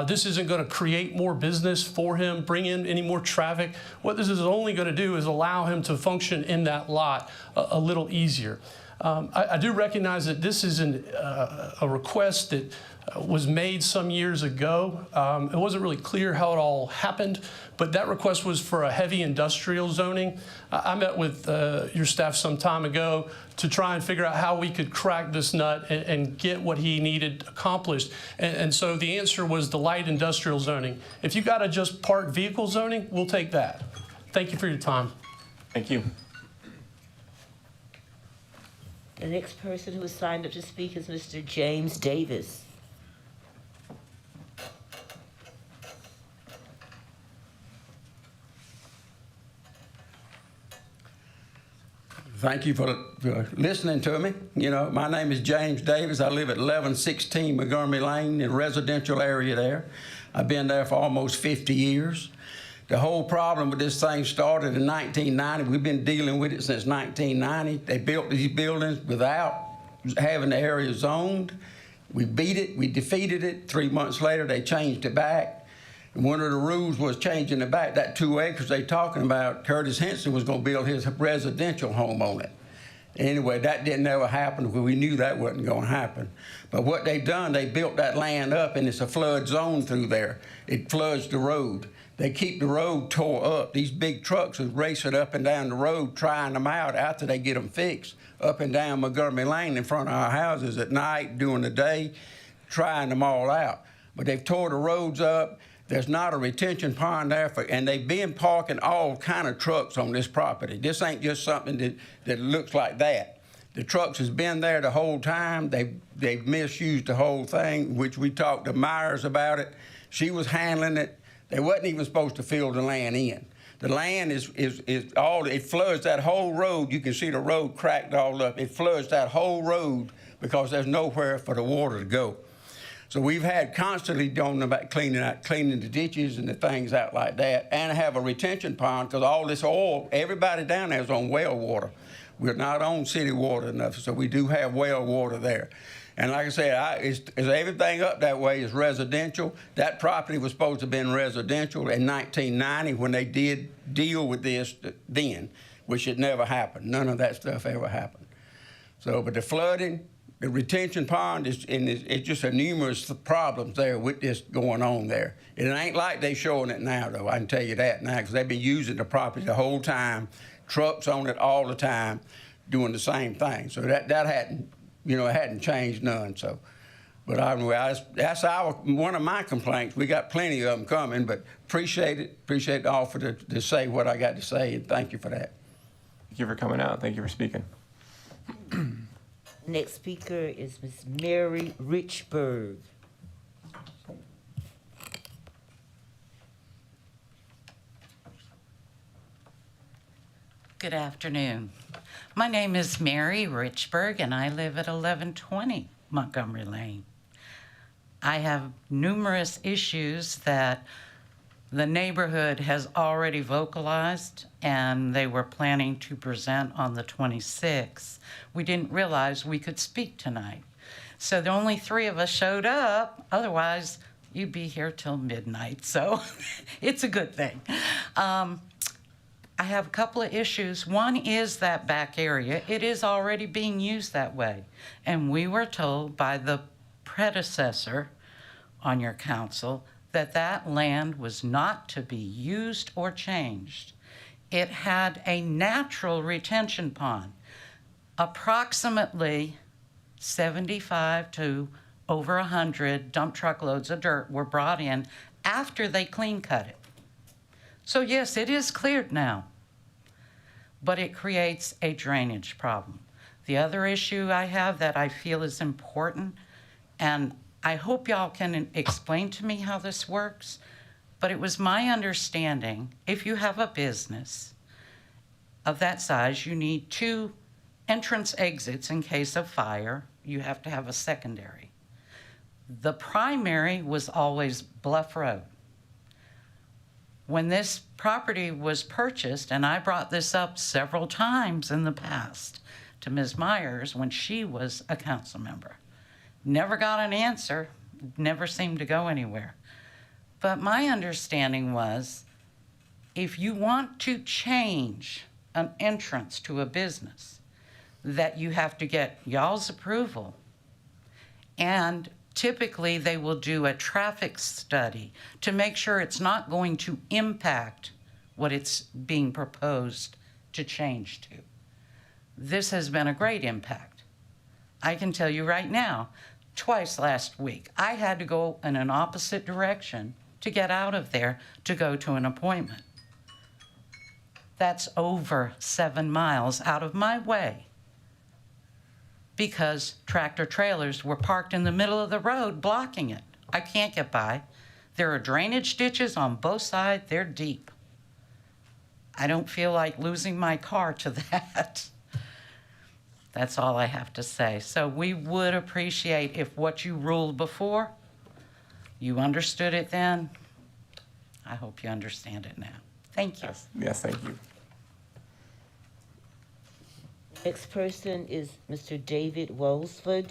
This isn't going to create more business for him, bring in any more traffic. What this is only going to do is allow him to function in that lot a little easier. I do recognize that this is a request that was made some years ago. It wasn't really clear how it all happened, but that request was for a heavy industrial zoning. I met with your staff some time ago to try and figure out how we could crack this nut and get what he needed accomplished. And so the answer was the light industrial zoning. If you got to just park vehicle zoning, we'll take that. Thank you for your time. Thank you. The next person who has signed up to speak is Mr. James Davis. Thank you for listening to me. You know, my name is James Davis. I live at 1116 Montgomery Lane in a residential area there. I've been there for almost 50 years. The whole problem with this thing started in 1990. We've been dealing with it since 1990. They built these buildings without having the area zoned. We beat it, we defeated it. 3 months later, they changed it back. And one of the rules was changing it back. That 2 acres they talking about, Curtis Henson was going to build his residential home on it. Anyway, that didn't ever happen because we knew that wasn't going to happen. But what they've done, they built that land up, and it's a flood zone through there. It floods the road. They keep the road tore up. These big trucks are racing up and down the road, trying them out after they get them fixed, up and down Montgomery Lane in front of our houses at night, during the day, trying them all out. But they've tore the roads up. There's not a retention pond there, and they've been parking all kind of trucks on this property. This ain't just something that looks like that. The trucks has been there the whole time. They've misused the whole thing, which we talked to Myers about it. She was handling it. They wasn't even supposed to fill the land in. The land is all, it floods that whole road. You can see the road cracked all up. It floods that whole road because there's nowhere for the water to go. So we've had constantly doing about cleaning the ditches and the things out like that, and have a retention pond because all this oil, everybody down there is on well water. We're not on city water enough, so we do have well water there. And like I said, is everything up that way is residential. That property was supposed to have been residential in 1990 when they did deal with this then, which it never happened. None of that stuff ever happened. So, but the flooding, the retention pond, it's just a numerous problems there with this going on there. It ain't like they showing it now, though. I can tell you that now, because they've been using the property the whole time, trucks on it all the time, doing the same thing. So that hadn't, you know, it hadn't changed none. So, but that's one of my complaints. We got plenty of them coming, but appreciate the offer to say what I got to say, and thank you for that. Thank you for coming out. Thank you for speaking. Next speaker is Ms. Mary Richburg. Good afternoon. My name is Mary Richburg, and I live at 1120 Montgomery Lane. I have numerous issues that the neighborhood has already vocalized, and they were planning to present on the 26th. We didn't realize we could speak tonight. So the only 3 of us showed up. Otherwise, you'd be here till midnight. So it's a good thing. I have a couple of issues. One is that back area. It is already being used that way. And we were told by the predecessor on your council that that land was not to be used or changed. It had a natural retention pond. Approximately 75 to over 100 dump truck loads of dirt were brought in after they clean cut it. So yes, it is cleared now, but it creates a drainage problem. The other issue I have that I feel is important, and I hope y'all can explain to me how this works, but it was my understanding if you have a business of that size, you need 2 entrance exits in case of fire. You have to have a secondary. The primary was always Bluff Road. When this property was purchased, and I brought this up several times in the past to Ms. Myers when she was a council member, never got an answer, never seemed to go anywhere. But my understanding was if you want to change an entrance to a business, that you have to get y'all's approval. And typically they will do a traffic study to make sure it's not going to impact what it's being proposed to change to. This has been a great impact. I can tell you right now, twice last week, I had to go in an opposite direction to get out of there to go to an appointment. That's over 7 miles out of my way because tractor trailers were parked in the middle of the road blocking it. I can't get by. There are drainage ditches on both sides. They're deep. I don't feel like losing my car to that. That's all I have to say. So we would appreciate if what you ruled before, you understood it then. I hope you understand it now. Thank you. Yes, thank you. Next person is Mr. David Wellsford.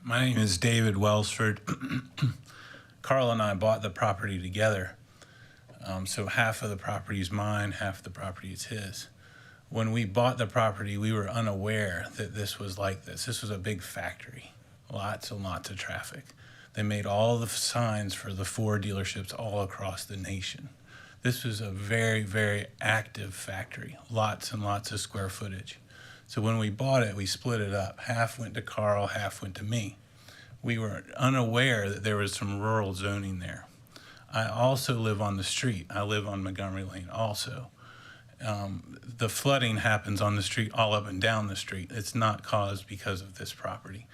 My name is David Wellsford. Carl and I bought the property together. So half of the property is mine, half the property is his. When we bought the property, we were unaware that this was like this. This was a big factory, lots and lots of traffic. They made all the signs for the Ford dealerships all across the nation. This was a very, very active factory, lots and lots of square footage. So when we bought it, we split it up. Half went to Carl, half went to me. We were unaware that there was some rural zoning there. I also live on the street. I live on Montgomery Lane also. The flooding happens on the street, all up and down the street. It's not caused because of this property.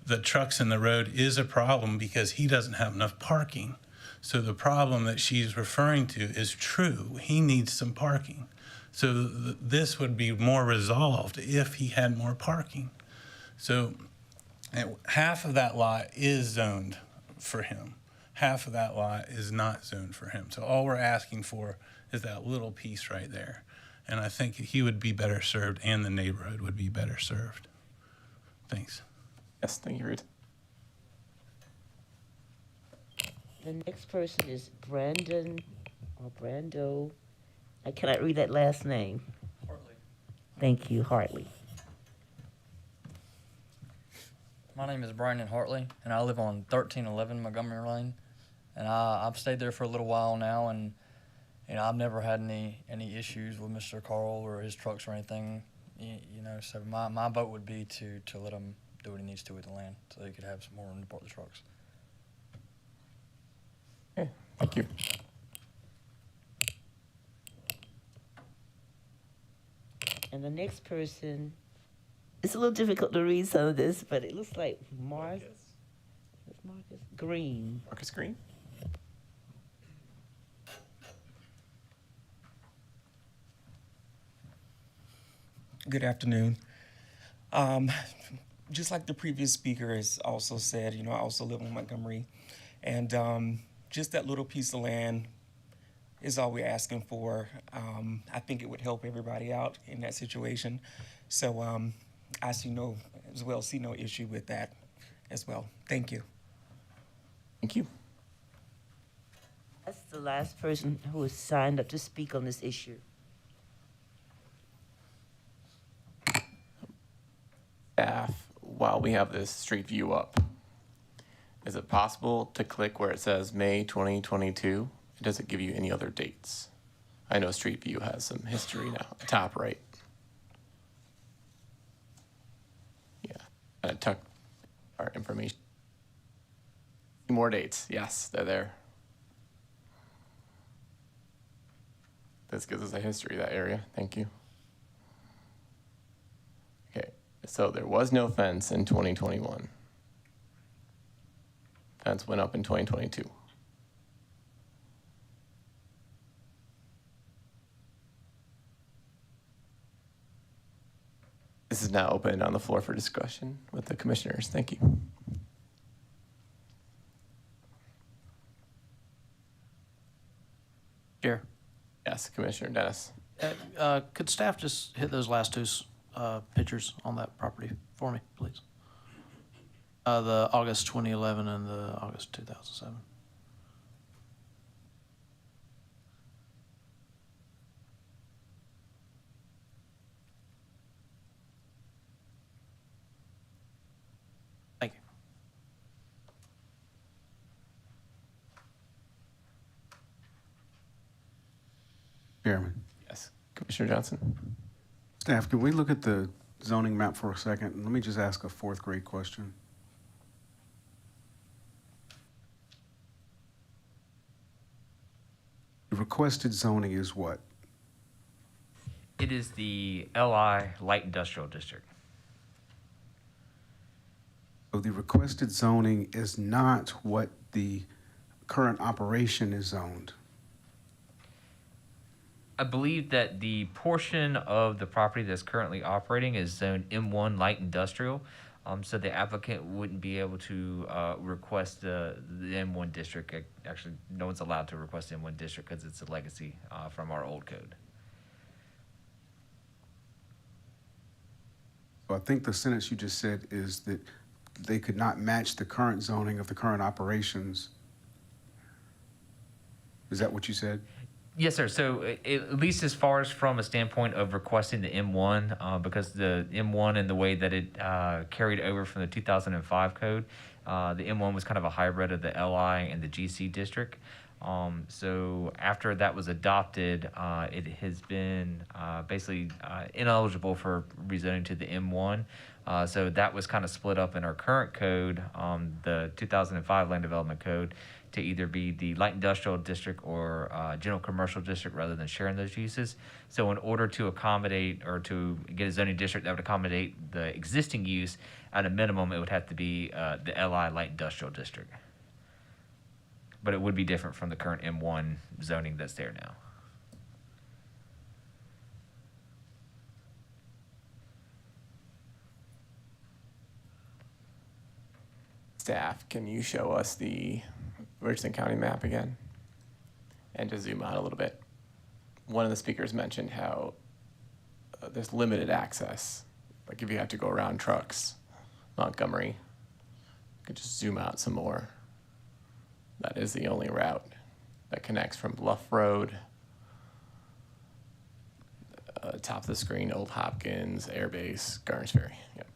The trucks in the road is a problem because he doesn't have enough parking. So the problem that she's referring to is true. He needs some parking. So this would be more resolved if he had more parking. So half of that lot is zoned for him. Half of that lot is not zoned for him. So all we're asking for is that little piece right there. And I think he would be better served and the neighborhood would be better served. Thanks. Yes, thank you, Ruth. The next person is Brandon or Brando. I cannot read that last name. Hartley. Thank you, Hartley. My name is Brandon Hartley, and I live on 1311 Montgomery Lane. And I've stayed there for a little while now, and I've never had any issues with Mr. Carl or his trucks or anything. So my vote would be to let him do what he needs to with the land, so he could have some more room to park the trucks. Okay, thank you. And the next person, it's a little difficult to read some of this, but it looks like Marcus Green. Marcus Green? Good afternoon. Just like the previous speaker has also said, I also live in Montgomery, and just that little piece of land is all we're asking for. I think it would help everybody out in that situation. So I see no issue with that as well. Thank you. Thank you. That's the last person who has signed up to speak on this issue. Staff, while we have this street view up, is it possible to click where it says May 2022? Does it give you any other dates? I know Street View has some history now, top right. Yeah, and it took our information. More dates, yes, they're there. This gives us a history of that area, thank you. Okay, so there was no fence in 2021. Fence went up in 2022. This is now open on the floor for discussion with the commissioners. Thank you. Chair. Yes, Commissioner Dennis. Could staff just hit those last two pictures on that property for me, please? The August 2011 and the August 2007. Thank you. Chairman. Yes, Commissioner Johnson. Staff, can we look at the zoning map for a second? Let me just ask a fourth grade question. The requested zoning is what? It is the LI Light Industrial District. So the requested zoning is not what the current operation is zoned. I believe that the portion of the property that's currently operating is zoned M1 Light Industrial. So the applicant wouldn't be able to request the M1 district. Actually, no one's allowed to request the M1 district because it's a legacy from our old code. So I think the sentence you just said is that they could not match the current zoning of the current operations. Is that what you said? Yes, sir. So at least as far as from a standpoint of requesting the M1, because the M1 and the way that it carried over from the 2005 code, the M1 was kind of a hybrid of the LI and the GC district. So after that was adopted, it has been basically ineligible for rezoning to the M1. So that was kind of split up in our current code, the 2005 Land Development Code, to either be the light industrial district or general commercial district rather than sharing those uses. So in order to accommodate or to get a zoning district that would accommodate the existing use, at a minimum, it would have to be the LI light industrial district. But it would be different from the current M1 zoning that's there now. Staff, can you show us the Richland County map again? And to zoom out a little bit. One of the speakers mentioned how there's limited access. Like if you have to go around trucks, Montgomery, you could just zoom out some more. That is the only route that connects from Bluff Road, top of the screen, Old Hopkins, Air Base, Garner's Ferry. Yep.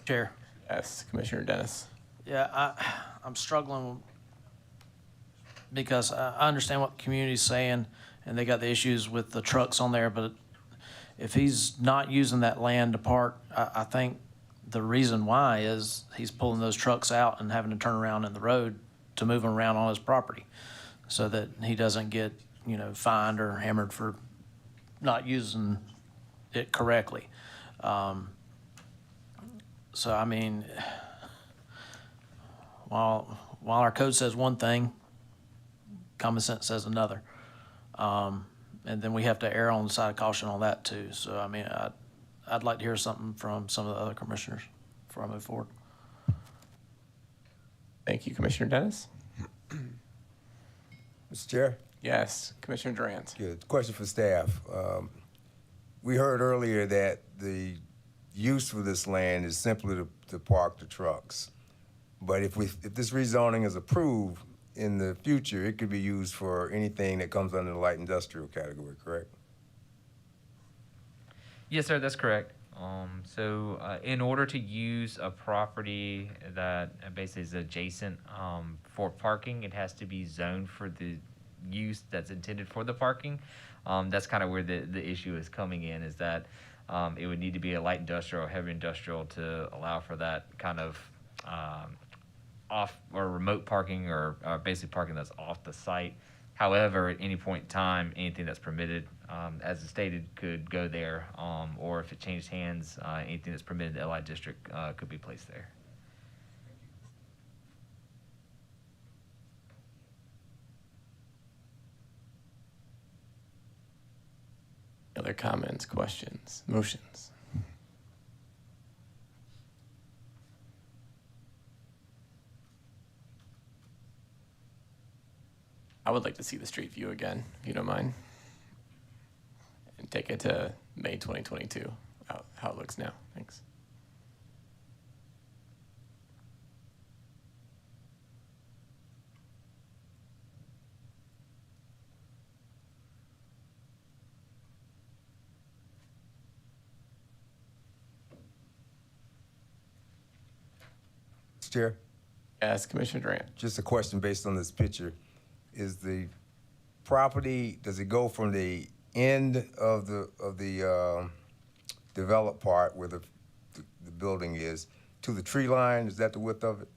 Chair. Yes, Commissioner Dennis. Yeah, I'm struggling because I understand what the community's saying, and they got the issues with the trucks on there, but if he's not using that land to park, I think the reason why is he's pulling those trucks out and having to turn around in the road to move them around on his property so that he doesn't get, fined or hammered for not using it correctly. So, I mean, While our code says one thing, common sense says another. And then we have to err on the side of caution on that too. So, I mean, I'd like to hear something from some of the other commissioners before I move forward. Thank you, Commissioner Dennis. Mr. Chair? Yes, Commissioner Durant. Good. Question for staff. We heard earlier that the use for this land is simply to park the trucks. But if this rezoning is approved in the future, it could be used for anything that comes under the light industrial category, correct? Yes, sir, that's correct. In order to use a property that basically is adjacent for parking, it has to be zoned for the use that's intended for the parking. That's kind of where the issue is coming in, is that it would need to be a light industrial or heavy industrial to allow for that kind of off or remote parking or basic parking that's off the site. However, at any point in time, anything that's permitted, as stated, could go there, or if it changed hands, anything that's permitted in the LI district could be placed there. Other comments, questions, motions? I would like to see the street view again, if you don't mind. And take it to May 2022, how it looks now. Thanks. Mr. Chair? Yes, Commissioner Durant. Just a question based on this picture. Is the property, does it go from the end of the developed part where the building is to the tree line? Is that the width of it?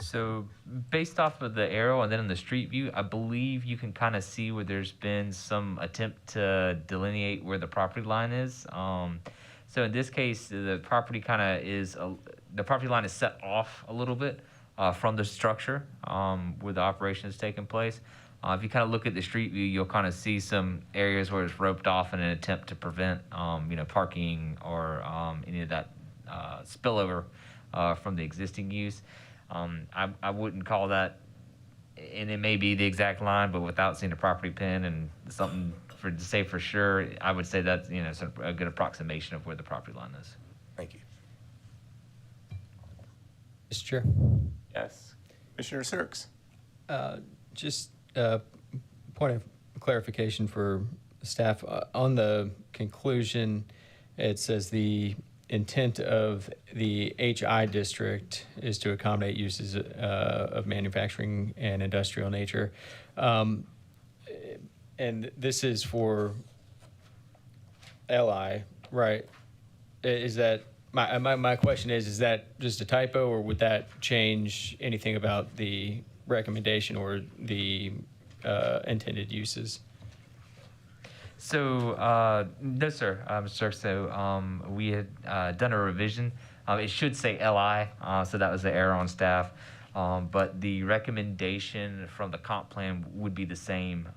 So based off of the arrow and then in the street view, I believe you can kind of see where there's been some attempt to delineate where the property line is. So in this case, the property kind of is, the property line is set off a little bit from the structure where the operation is taking place. If you kind of look at the street view, you'll kind of see some areas where it's roped off in an attempt to prevent, parking or any of that spillover from the existing use. I wouldn't call that, and it may be the exact line, but without seeing a property pin and something to say for sure, I would say that's it's a good approximation of where the property line is. Thank you. Mr. Chair? Yes. Commissioner Sirks. Just a point of clarification for staff. On the conclusion, it says the intent of the HI district is to accommodate uses of manufacturing and industrial nature. And this is for LI, right? Is that, my question is that just a typo, or would that change anything about the recommendation or the intended uses? So, no, sir, Mr. So, we had done a revision. It should say LI, so that was the error on staff. But the recommendation from the comp plan would be the same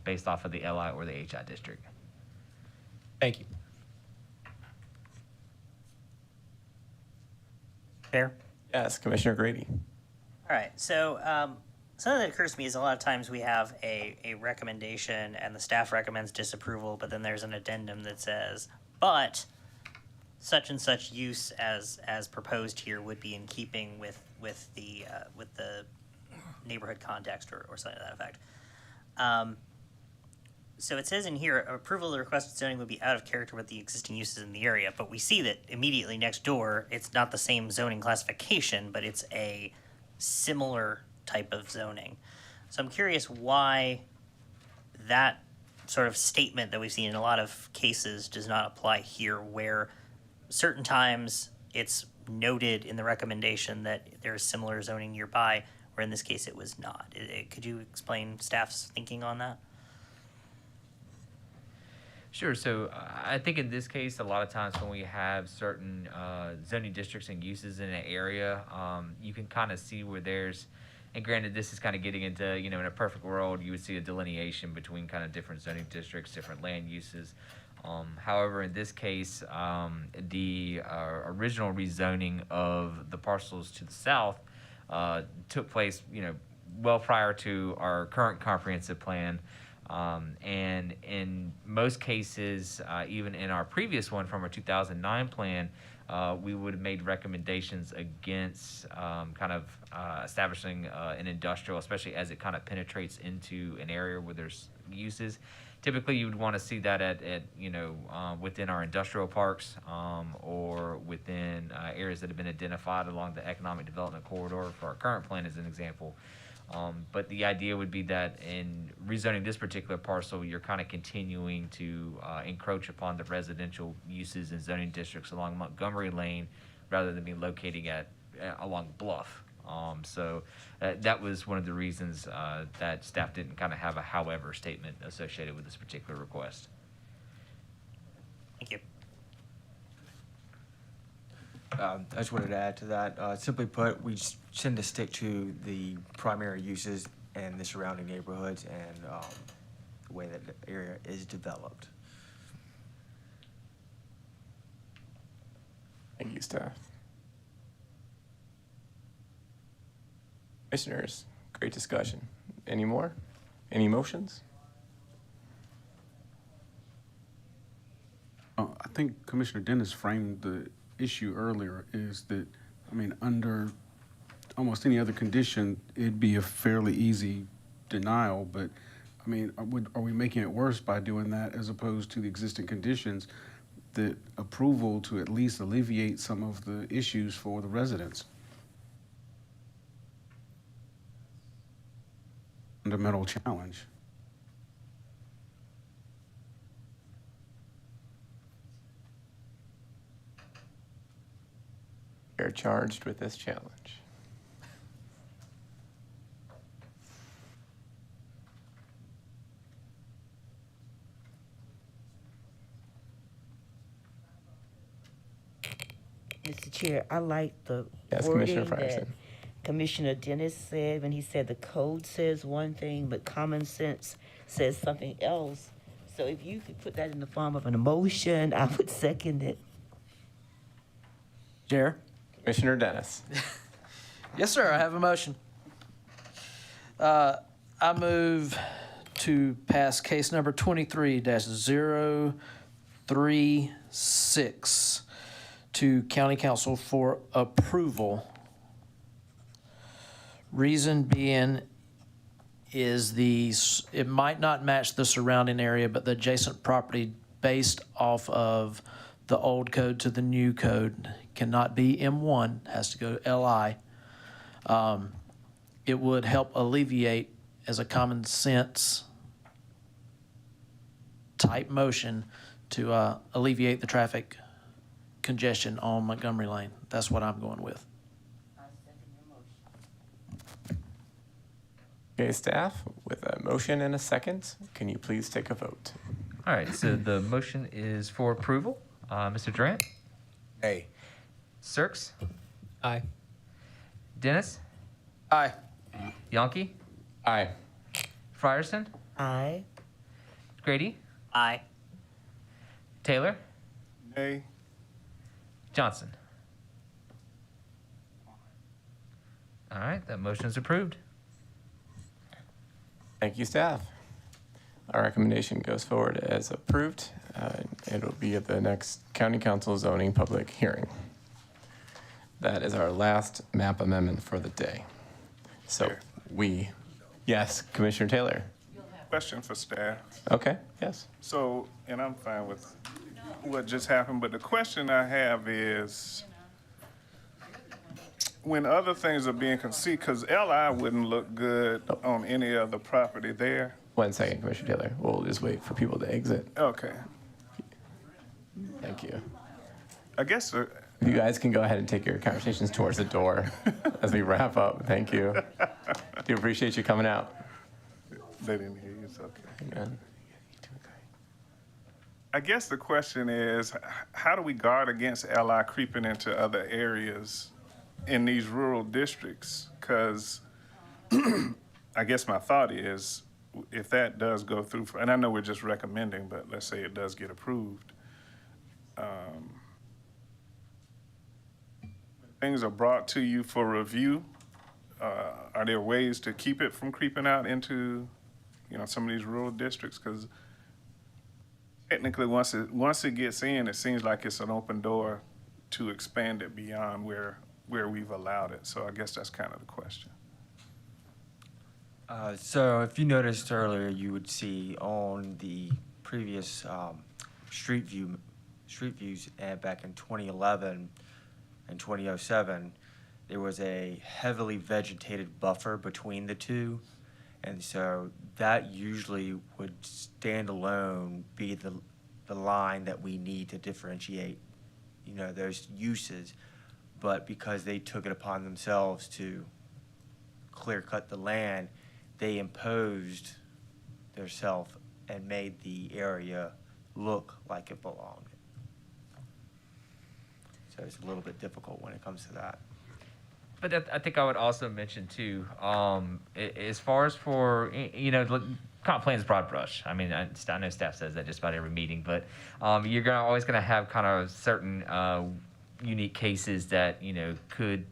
based off of the LI or the HI district. Thank you. Fair? Yes, Commissioner Grady. All right, so something that occurs to me is a lot of times we have a recommendation and the staff recommends disapproval, but then there's an addendum that says, but such and such use as proposed here would be in keeping with the neighborhood context or something to that effect. So it says in here, approval of the requested zoning would be out of character with the existing uses in the area, but we see that immediately next door, it's not the same zoning classification, but it's a similar type of zoning. So I'm curious why that sort of statement that we've seen in a lot of cases does not apply here, where certain times it's noted in the recommendation that there's similar zoning nearby, where in this case it was not. Could you explain staff's thinking on that? Sure. So I think in this case, a lot of times when we have certain zoning districts and uses in an area, you can kind of see where there's, and granted, this is kind of getting into, in a perfect world, you would see a delineation between kind of different zoning districts, different land uses. However, in this case, the original rezoning of the parcels to the south took place, well prior to our current comprehensive plan. And in most cases, even in our previous one from our 2009 plan, we would have made recommendations against establishing an industrial, especially as it kind of penetrates into an area where there's uses. Typically, you would want to see that at within our industrial parks or within areas that have been identified along the economic development corridor for our current plan as an example. But the idea would be that in rezoning this particular parcel, you're kind of continuing to encroach upon the residential uses and zoning districts along Montgomery Lane rather than be locating along Bluff. So that was one of the reasons that staff didn't kind of have a however statement associated with this particular request. Thank you. I just wanted to add to that. Simply put, we just tend to stick to the primary uses and the surrounding neighborhoods and the way that the area is developed. Thank you, staff. Commissioners, great discussion. Any more? Any motions? I think Commissioner Dennis framed the issue earlier is that, under almost any other condition, it'd be a fairly easy denial, but, are we making it worse by doing that as opposed to the existing conditions, that approval to at least alleviate some of the issues for the residents? Fundamental challenge. You're charged with this challenge. Mr. Chair, I like the Yes, wording Commissioner that Frierson. Commissioner Dennis said when he said the code says one thing, but common sense says something else. So if you could put that in the form of an emotion, I would second it. Chair? Commissioner Dennis. Yes, sir, I have a motion. I move to pass case number 23-036 to County Council for approval. Reason being is it might not match the surrounding area, but the adjacent property based off of the old code to the new code cannot be M1, has to go LI. It would help alleviate, as a common sense type motion, to alleviate the traffic congestion on Montgomery Lane. That's what I'm going with. Okay, staff, with a motion and a second, can you please take a vote? All right, so the motion is for approval. Mr. Durant? Aye. Sirks? Aye. Dennis? Aye. Yonke? Aye. Frierson? Aye. Grady? Aye. Taylor? Nay. Johnson? All right, that motion is approved. Thank you, staff. Our recommendation goes forward as approved. It'll be at the next County Council zoning public hearing. That is our last map amendment for the day. So yes, Commissioner Taylor. Question for staff. Okay, yes. So, and I'm fine with what just happened, but the question I have is, when other things are being conceived, because LI wouldn't look good on any other property there. 1 second, Commissioner Taylor. We'll just wait for people to exit. Okay. Thank you. I guess. You guys can go ahead and take your conversations towards the door as we wrap up. Thank you. Do appreciate you coming out. They didn't hear you. It's okay. Amen. I guess the question is, how do we guard against LI creeping into other areas in these rural districts? Because I guess my thought is, if that does go through, and I know we're just recommending, but let's say it does get approved, things are brought to you for review. Are there ways to keep it from creeping out into, some of these rural districts? Because technically, once it gets in, it seems like it's an open door to expand it beyond where we've allowed it. So I guess that's kind of the question. So if you noticed earlier, you would see on the previous street views back in 2011 and 2007, there was a heavily vegetated buffer between the two. And so that usually would stand alone be the line that we need to differentiate, those uses. But because they took it upon themselves to clear cut the land, they imposed theirself and made the area look like it belonged. So it's a little bit difficult when it comes to that. But I think I would also mention too, as far as for, comp plan is broad brush. I mean, I know staff says that just about every meeting, but you're always going to have kind of certain unique cases that, could,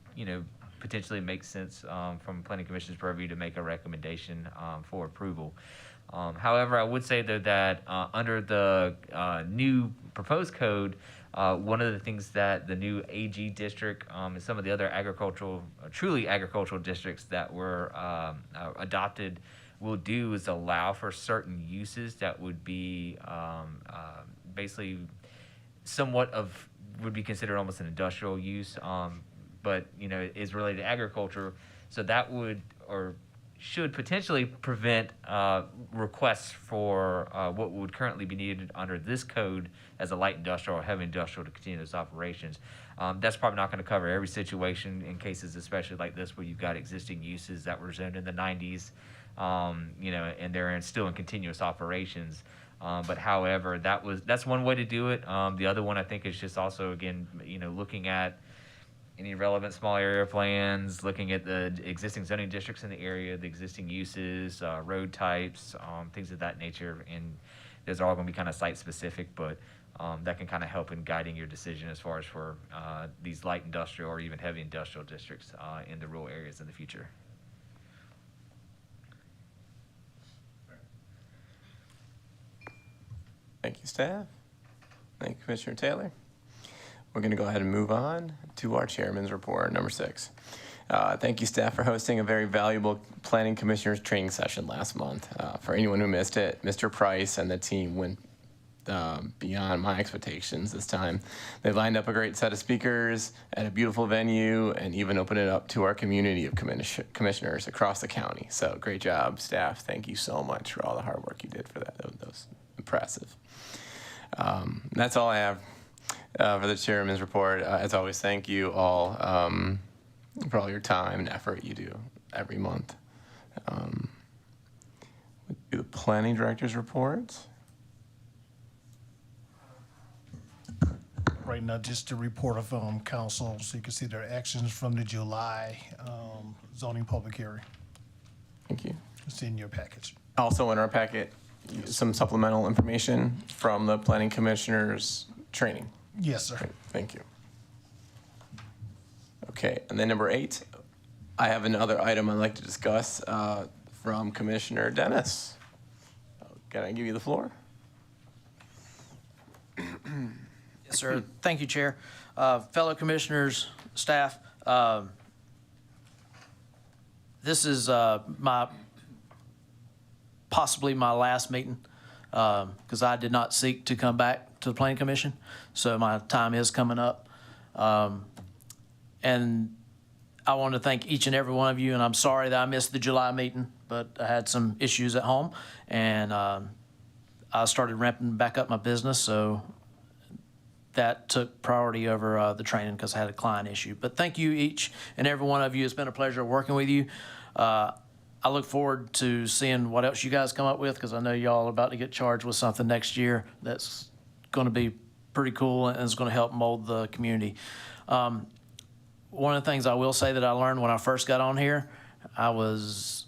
potentially make sense from Planning Commission's purview to make a recommendation for approval. However, I would say though that under the new proposed code, one of the things that the new AG district and some of the other truly agricultural districts that were adopted will do is allow for certain uses that would be basically would be considered almost an industrial use, but is related to agriculture. So that would or should potentially prevent requests for what would currently be needed under this code as a light industrial or heavy industrial to continue those operations. That's probably not going to cover every situation in cases, especially like this, where you've got existing uses that were zoned in the 90s, and they're still in continuous operations. But however, that's one way to do it. The other one I think is just also, again, looking at any relevant small area plans, looking at the existing zoning districts in the area, the existing uses, road types, things of that nature. And those are all going to be kind of site specific, but that can kind of help in guiding your decision as far as for these light industrial or even heavy industrial districts in the rural areas in the future. Thank you, staff. Thank you, Commissioner Taylor. We're going to go ahead and move on to our chairman's report, number 6. Thank you, staff, for hosting a very valuable Planning Commissioners training session last month. For anyone who missed it, Mr. Price and the team went beyond my expectations this time. They lined up a great set of speakers at a beautiful venue and even opened it up to our community of commissioners across the county. So great job, staff. Thank you so much for all the hard work you did for that. That was impressive. That's all I have for the chairman's report. As always, thank you all for all your time and effort you do every month. The planning director's report. Right now, just a report of council, so you can see their actions from the July zoning public hearing. Thank you. It's in your package. Also in our packet, some supplemental information from the planning commissioners training. Yes, sir. Great. Thank you. Okay, and then number 8, I have another item I'd like to discuss from Commissioner Dennis. Can I give you the floor? Yes, sir. Thank you, Chair. Fellow commissioners, staff, this is possibly my last meeting because I did not seek to come back to the Planning Commission, so my time is coming up. And I want to thank each and every one of you, and I'm sorry that I missed the July meeting, but I had some issues at home, and I started ramping back up my business, so that took priority over the training because I had a client issue. But thank you each and every one of you. It's been a pleasure working with you. I look forward to seeing what else you guys come up with because I know y'all are about to get charged with something next year that's going to be pretty cool and is going to help mold the community. One of the things I will say that I learned when I first got on here, I was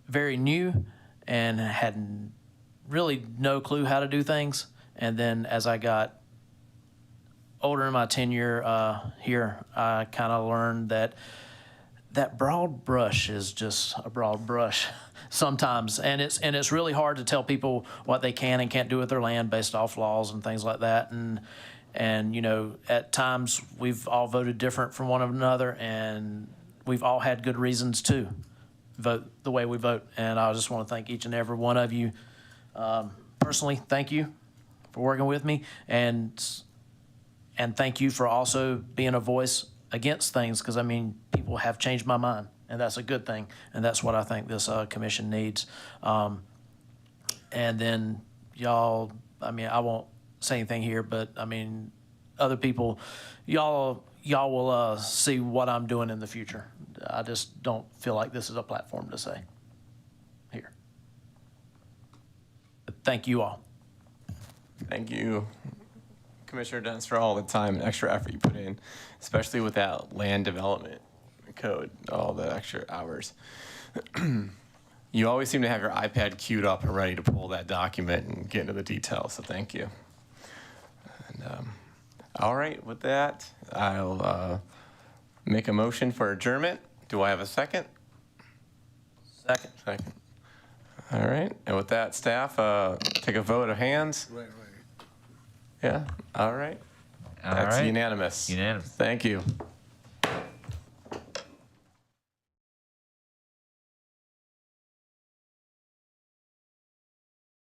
very new and had really no clue how to do things. And then as I got older in my tenure here, I kind of learned that broad brush is just a broad brush sometimes, and it's really hard to tell people what they can and can't do with their land based off laws and things like that. And you know, at times we've all voted different from one another, and we've all had good reasons to vote the way we vote. And I just want to thank each and every one of you personally. Thank you for working with me, and thank you for also being a voice against things, because I mean, people have changed my mind, and that's a good thing, and that's what I think this commission needs. And then y'all, I mean, I won't say anything here, but I mean, other people, y'all will see what I'm doing in the future. I just don't feel like this is a platform to say here. But thank you all. Thank you, Commissioner Dennis, for all the time and extra effort you put in, especially with that land development code, all the extra hours. You always seem to have your iPad queued up and ready to pull that document and get into the details, so thank you. And, all right, with that, I'll make a motion for adjournment. Do I have a second? Second. Second. All right, and with that, staff, take a vote of hands. Right. Yeah, all right. All That's right. unanimous. Unanimous. Thank you.